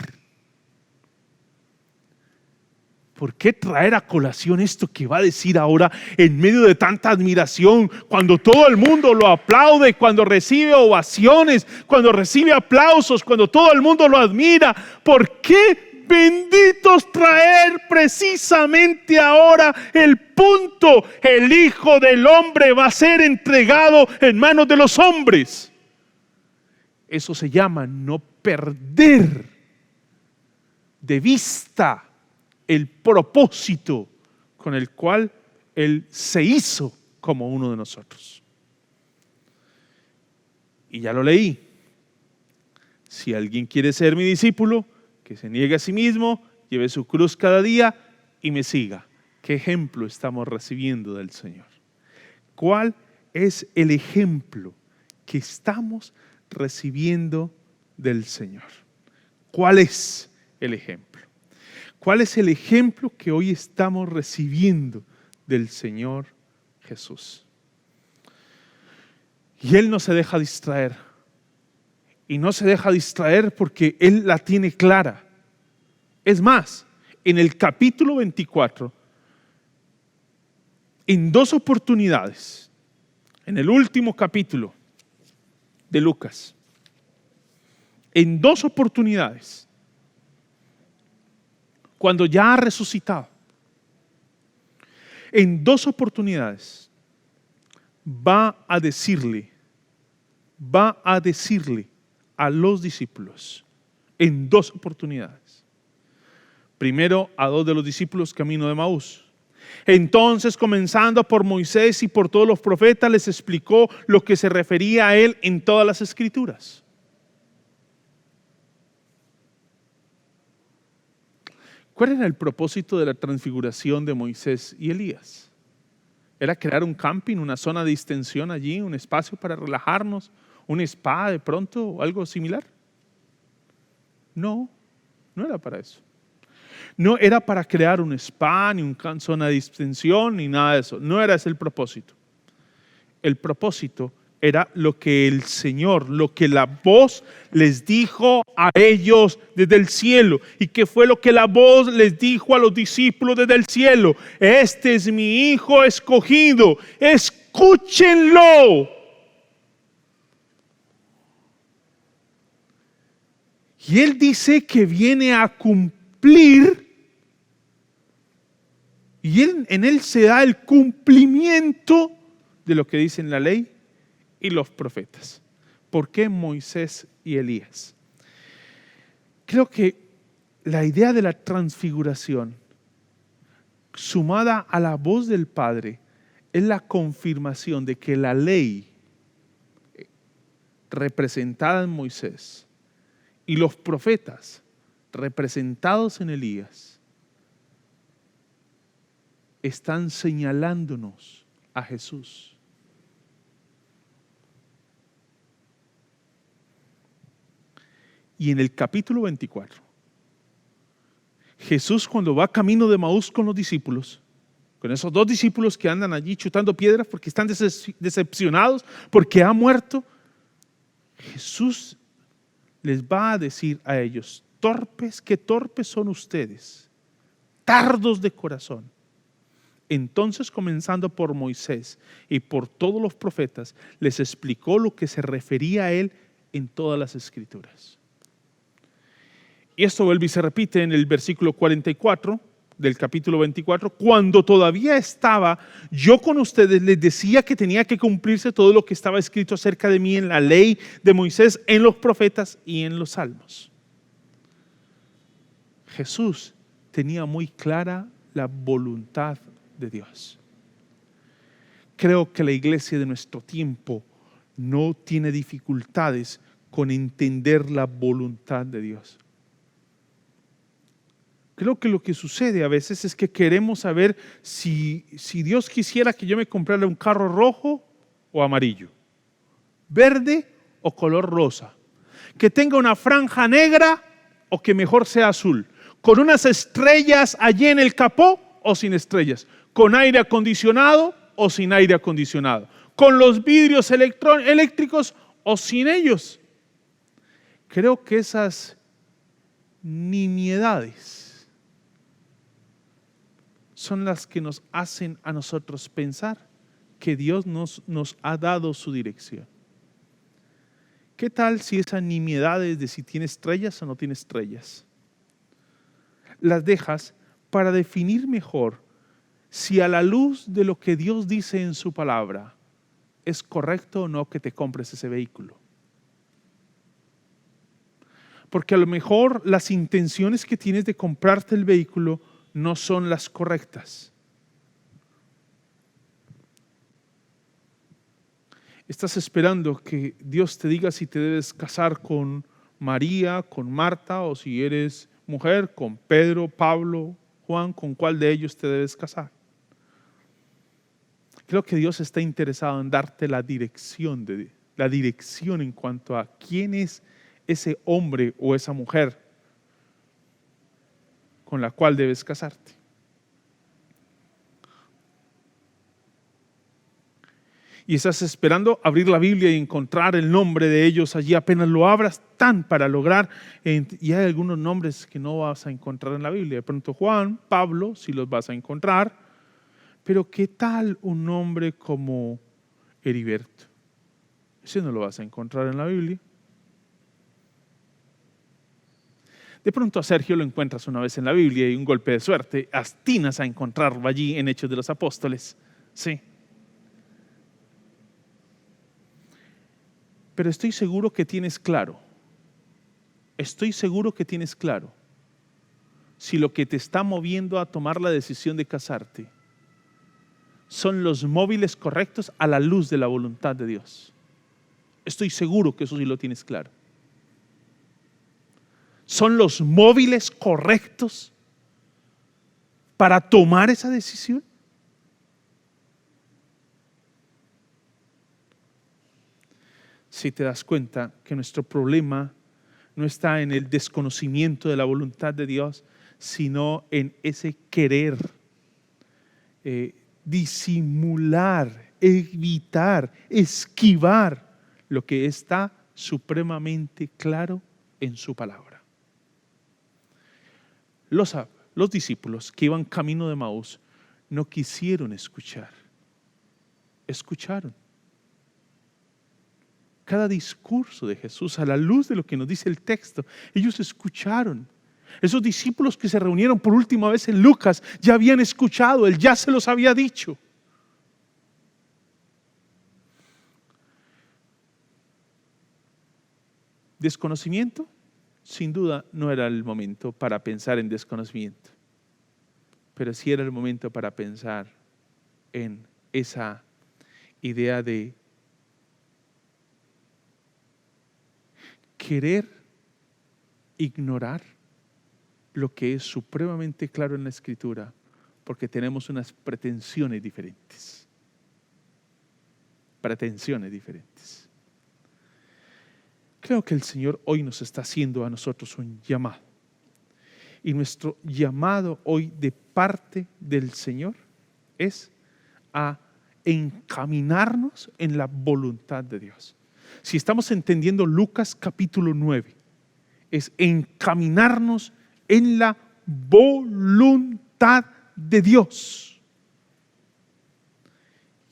¿Por qué traer a colación esto que va a decir ahora en medio de tanta admiración? Cuando todo el mundo lo aplaude, cuando recibe ovaciones, cuando recibe aplausos, cuando todo el mundo lo admira. ¿Por qué, benditos, traer precisamente ahora el punto? El Hijo del Hombre va a ser entregado en manos de los hombres. Eso se llama no perder de vista el propósito con el cual Él se hizo como uno de nosotros. Y ya lo leí. Si alguien quiere ser mi discípulo, que se niegue a sí mismo, lleve su cruz cada día y me siga. ¿Qué ejemplo estamos recibiendo del Señor? ¿Cuál es el ejemplo que estamos recibiendo del Señor? ¿Cuál es el ejemplo? ¿Cuál es el ejemplo que hoy estamos recibiendo del Señor Jesús? Y Él no se deja distraer. Y no se deja distraer porque Él la tiene clara. Es más, en el capítulo 24, en 2 oportunidades, en el último capítulo de Lucas, en 2 oportunidades, cuando ya ha resucitado, en 2 oportunidades va a decirle a los discípulos, en 2 oportunidades. Primero a 2 de los discípulos camino de Emaús. Entonces, comenzando por Moisés y por todos los profetas, les explicó lo que se refería a él en todas las escrituras. ¿Cuál era el propósito de la transfiguración de Moisés y Elías? ¿Era crear un camping, una zona de distensión allí, un espacio para relajarnos, un spa de pronto o algo similar? No, no era para eso. No era para crear un spa, ni una zona de distensión, ni nada de eso. No era ese el propósito. El propósito era lo que el Señor, lo que la voz les dijo a ellos desde el cielo. ¿Y qué fue lo que la voz les dijo a los discípulos desde el cielo? Este es mi Hijo escogido, escúchenlo. Y Él dice que viene a cumplir, y en Él se da el cumplimiento de lo que dicen la ley y los profetas. ¿Por qué Moisés y Elías? Creo que la idea de la transfiguración, sumada a la voz del Padre, es la confirmación de que la ley representada en Moisés y los profetas representados en Elías están señalándonos a Jesús. Y en el capítulo 24, Jesús, cuando va camino de Maús con los discípulos, con esos dos discípulos que andan allí chutando piedras porque están decepcionados porque ha muerto, Jesús les va a decir a ellos: torpes, qué torpes son ustedes, tardos de corazón. Entonces, comenzando por Moisés y por todos los profetas, les explicó lo que se refería a él en todas las escrituras. Y esto vuelve y se repite en el versículo 44 del capítulo 24. Cuando todavía estaba yo con ustedes, les decía que tenía que cumplirse todo lo que estaba escrito acerca de mí en la ley de Moisés, en los profetas y en los salmos. Jesús tenía muy clara la voluntad de Dios. Creo que la iglesia de nuestro tiempo no tiene dificultades con entender la voluntad de Dios. Creo que lo que sucede a veces es que queremos saber si Dios quisiera que yo me comprara un carro rojo o amarillo, verde o color rosa, que tenga una franja negra o que mejor sea azul, con unas estrellas allí en el capó o sin estrellas, con aire acondicionado o sin aire acondicionado, con los vidrios eléctricos o sin ellos. Creo que esas nimiedades son las que nos hacen a nosotros pensar que Dios nos ha dado su dirección. ¿Qué tal si esa nimiedad es de si tiene estrellas o no tiene estrellas? Las dejas para definir mejor si a la luz de lo que Dios dice en su palabra es correcto o no que te compres ese vehículo. Porque a lo mejor las intenciones que tienes de comprarte el vehículo no son las correctas. Estás esperando que Dios te diga si te debes casar con María, con Marta, o si eres mujer, con Pedro, Pablo, Juan, con cuál de ellos te debes casar. Creo que Dios está interesado en darte la dirección en cuanto a quién es ese hombre o esa mujer con la cual debes casarte. Y estás esperando abrir la Biblia y encontrar el nombre de ellos allí. Apenas lo abras, tan para lograr. Y hay algunos nombres que no vas a encontrar en la Biblia. De pronto Juan, Pablo, sí los vas a encontrar. Pero ¿qué tal un nombre como Heriberto? Ese no lo vas a encontrar en la Biblia. De pronto a Sergio lo encuentras una vez en la Biblia y un golpe de suerte, atinas a encontrarlo allí en Hechos de los Apóstoles. Sí. Pero estoy seguro que tienes claro si lo que te está moviendo a tomar la decisión de casarte son los móviles correctos a la luz de la voluntad de Dios. Estoy seguro que eso sí lo tienes claro. ¿Son los móviles correctos para tomar esa decisión? Si te das cuenta que nuestro problema no está en el desconocimiento de la voluntad de Dios, sino en ese querer disimular, evitar, esquivar lo que está supremamente claro en su palabra. Los discípulos que iban camino de Maús no quisieron escuchar. Escucharon cada discurso de Jesús a la luz de lo que nos dice el texto. Ellos escucharon. Esos discípulos que se reunieron por última vez en Lucas ya habían escuchado, Él ya se los había dicho. Desconocimiento, sin duda, no era el momento para pensar en desconocimiento, pero sí era el momento para pensar en esa idea de querer ignorar lo que es supremamente claro en la Escritura, porque tenemos unas pretensiones diferentes. Pretensiones diferentes. Creo que el Señor hoy nos está haciendo a nosotros un llamado. Y nuestro llamado hoy de parte del Señor es a encaminarnos en la voluntad de Dios. Si estamos entendiendo Lucas capítulo 9, es encaminarnos en la voluntad de Dios.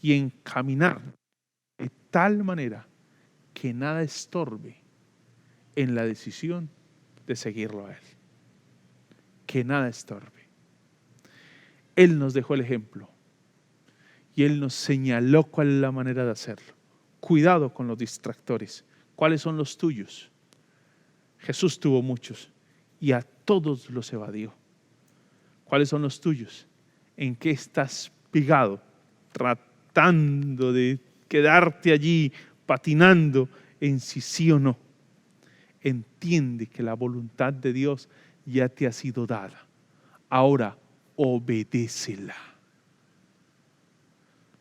Y encaminarnos de tal manera que nada estorbe en la decisión de seguirlo a Él. Que nada estorbe. Él nos dejó el ejemplo y Él nos señaló cuál es la manera de hacerlo. Cuidado con los distractores. ¿Cuáles son los tuyos? Jesús tuvo muchos y a todos los evadió. ¿Cuáles son los tuyos? ¿En qué estás pegado? Tratando de quedarte allí, patinando en si sí o no. Entiende que la voluntad de Dios ya te ha sido dada. Ahora, obedécela.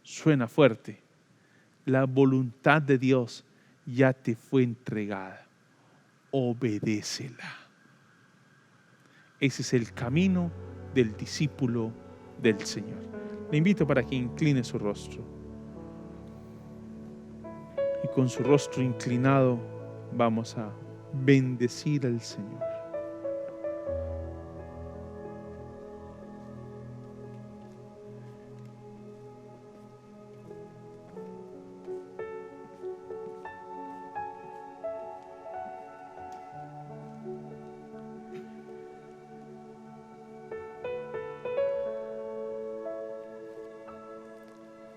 Suena fuerte. La voluntad de Dios ya te fue entregada. Obedécela. Ese es el camino del discípulo del Señor. Le invito para que incline su rostro. Y con su rostro inclinado vamos a bendecir al Señor.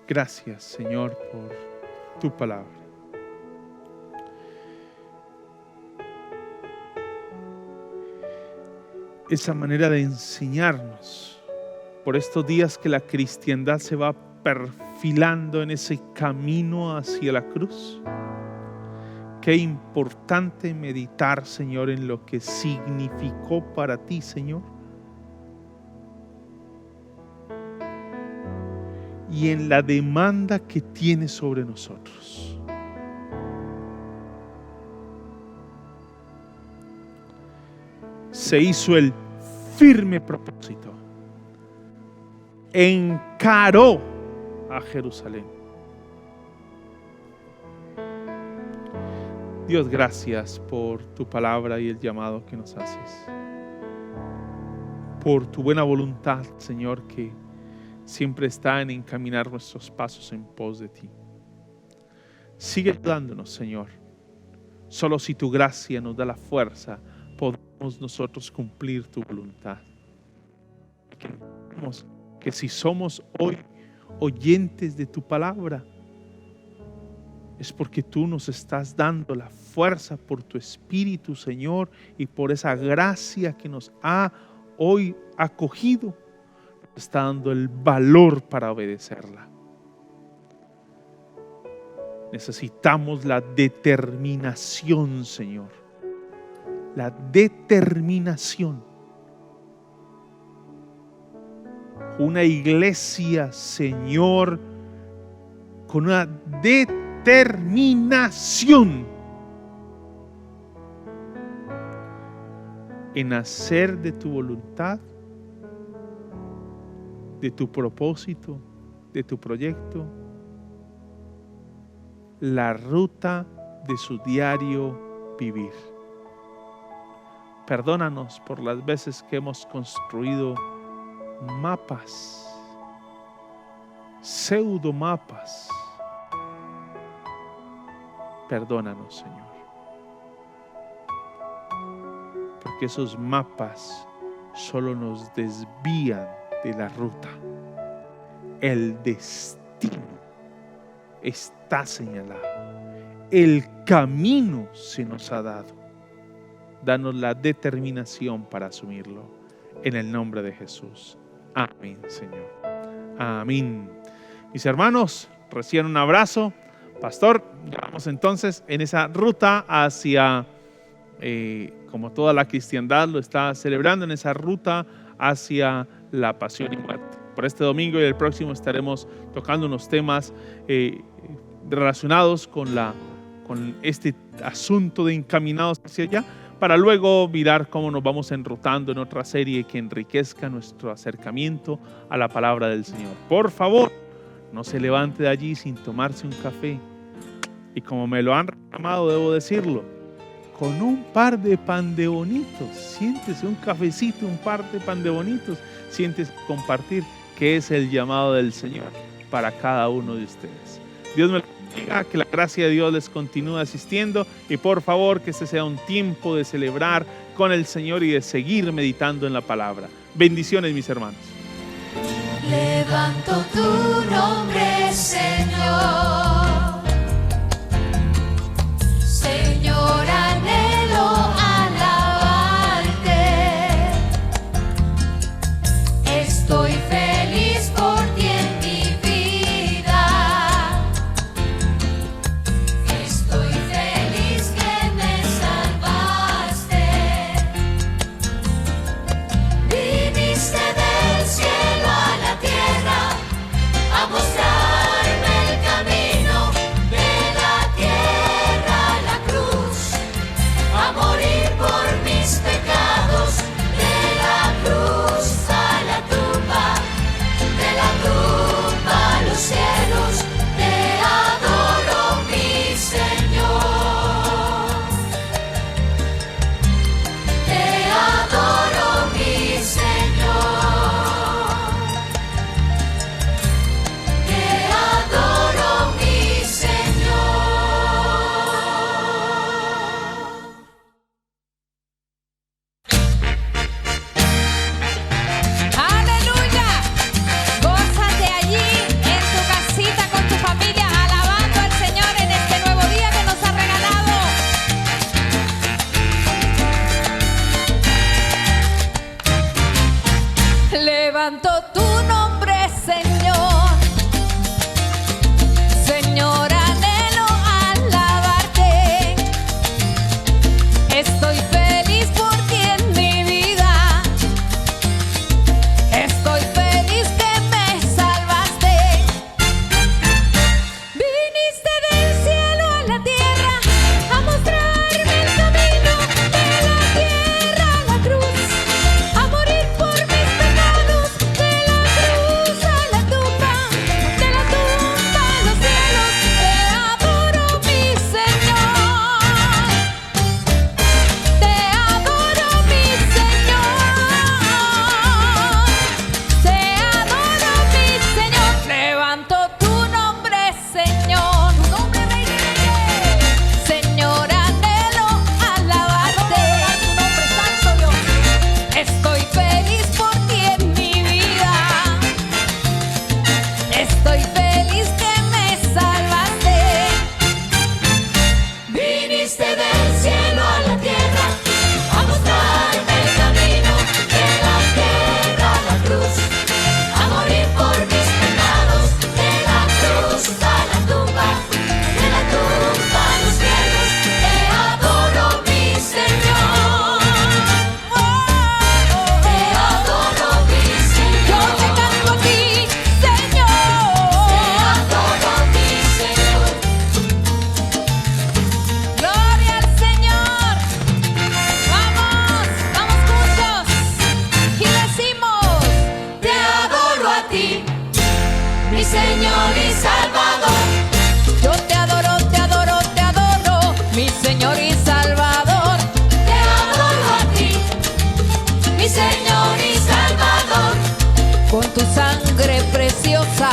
Gracias, Señor, por tu palabra. Esa manera de enseñarnos por estos días que la cristiandad se va perfilando en ese camino hacia la cruz. Qué importante meditar, Señor, en lo que significó para ti, Señor. Y en la demanda que tiene sobre nosotros. Se hizo el firme propósito. Encaró a Jerusalén. Dios, gracias por tu palabra y el llamado que nos haces. Por tu buena voluntad, Señor, que siempre está en encaminar nuestros pasos en pos de ti. Sigue ayudándonos, Señor. Solo si tu gracia nos da la fuerza, podemos nosotros cumplir tu voluntad. Que si somos hoy oyentes de tu palabra, es porque tú nos estás dando la fuerza por tu Espíritu, Señor, y por esa gracia que nos ha hoy acogido. Está dando el valor para obedecerla. Necesitamos la determinación, Señor. La determinación. Una iglesia, Señor, con una determinación en hacer de tu voluntad, de tu propósito, de tu proyecto, la ruta de su diario vivir. Perdónanos por las veces que hemos construido mapas, pseudomapas. Perdónanos, Señor, porque esos mapas solo nos desvían de la ruta. El destino está señalado. El camino se nos ha dado. Danos la determinación para asumirlo. En el nombre de Jesús. Amén, Señor. Amén. Mis hermanos, reciban un abrazo. Pastor, ya vamos entonces en esa ruta hacia, como toda la cristiandad lo está celebrando, en esa ruta hacia la pasión y muerte. Por este domingo y el próximo estaremos tocando unos temas relacionados con este asunto de encaminados hacia allá, para luego mirar cómo nos vamos enrutando en otra serie que enriquezca nuestro acercamiento a la palabra del Señor. Por favor, no se levante de allí sin tomarse un café. Y como me lo han reclamado, debo decirlo, con un par de pan de bonitos. Siéntese un cafecito, un par de pan de bonitos. Siéntese compartir, que es el llamado del Señor para cada uno de ustedes. Dios me lo bendiga, que la gracia de Dios les continúe asistiendo y por favor que este sea un tiempo de celebrar con el Señor y de seguir meditando en la palabra. Bendiciones, mis hermanos. Levanto tu nombre, Señor. Señor, anhelo alabarte. Estoy feliz por ti en mi vida. Estoy feliz que me salvaste. Viniste del cielo a la tierra a mostrarme el camino, de la tierra a la cruz, a morir por mis pecados, de la cruz a la tumba, de la tumba a los cielos. Te adoro, mi Señor. Te adoro, mi Señor. Te adoro, mi Señor. ¡Aleluya! Gózate allí en tu casita con tu familia, alabando al Señor en este nuevo día que nos ha regalado. Levanto tu nombre, Señor. Señor, anhelo alabarte. Estoy feliz por ti en mi vida. Estoy feliz que me salvaste. Viniste del cielo a la tierra a mostrarme el camino, de la tierra a la cruz, a morir por mis pecados, de la mi Señor y Salvador. Con tu sangre preciosa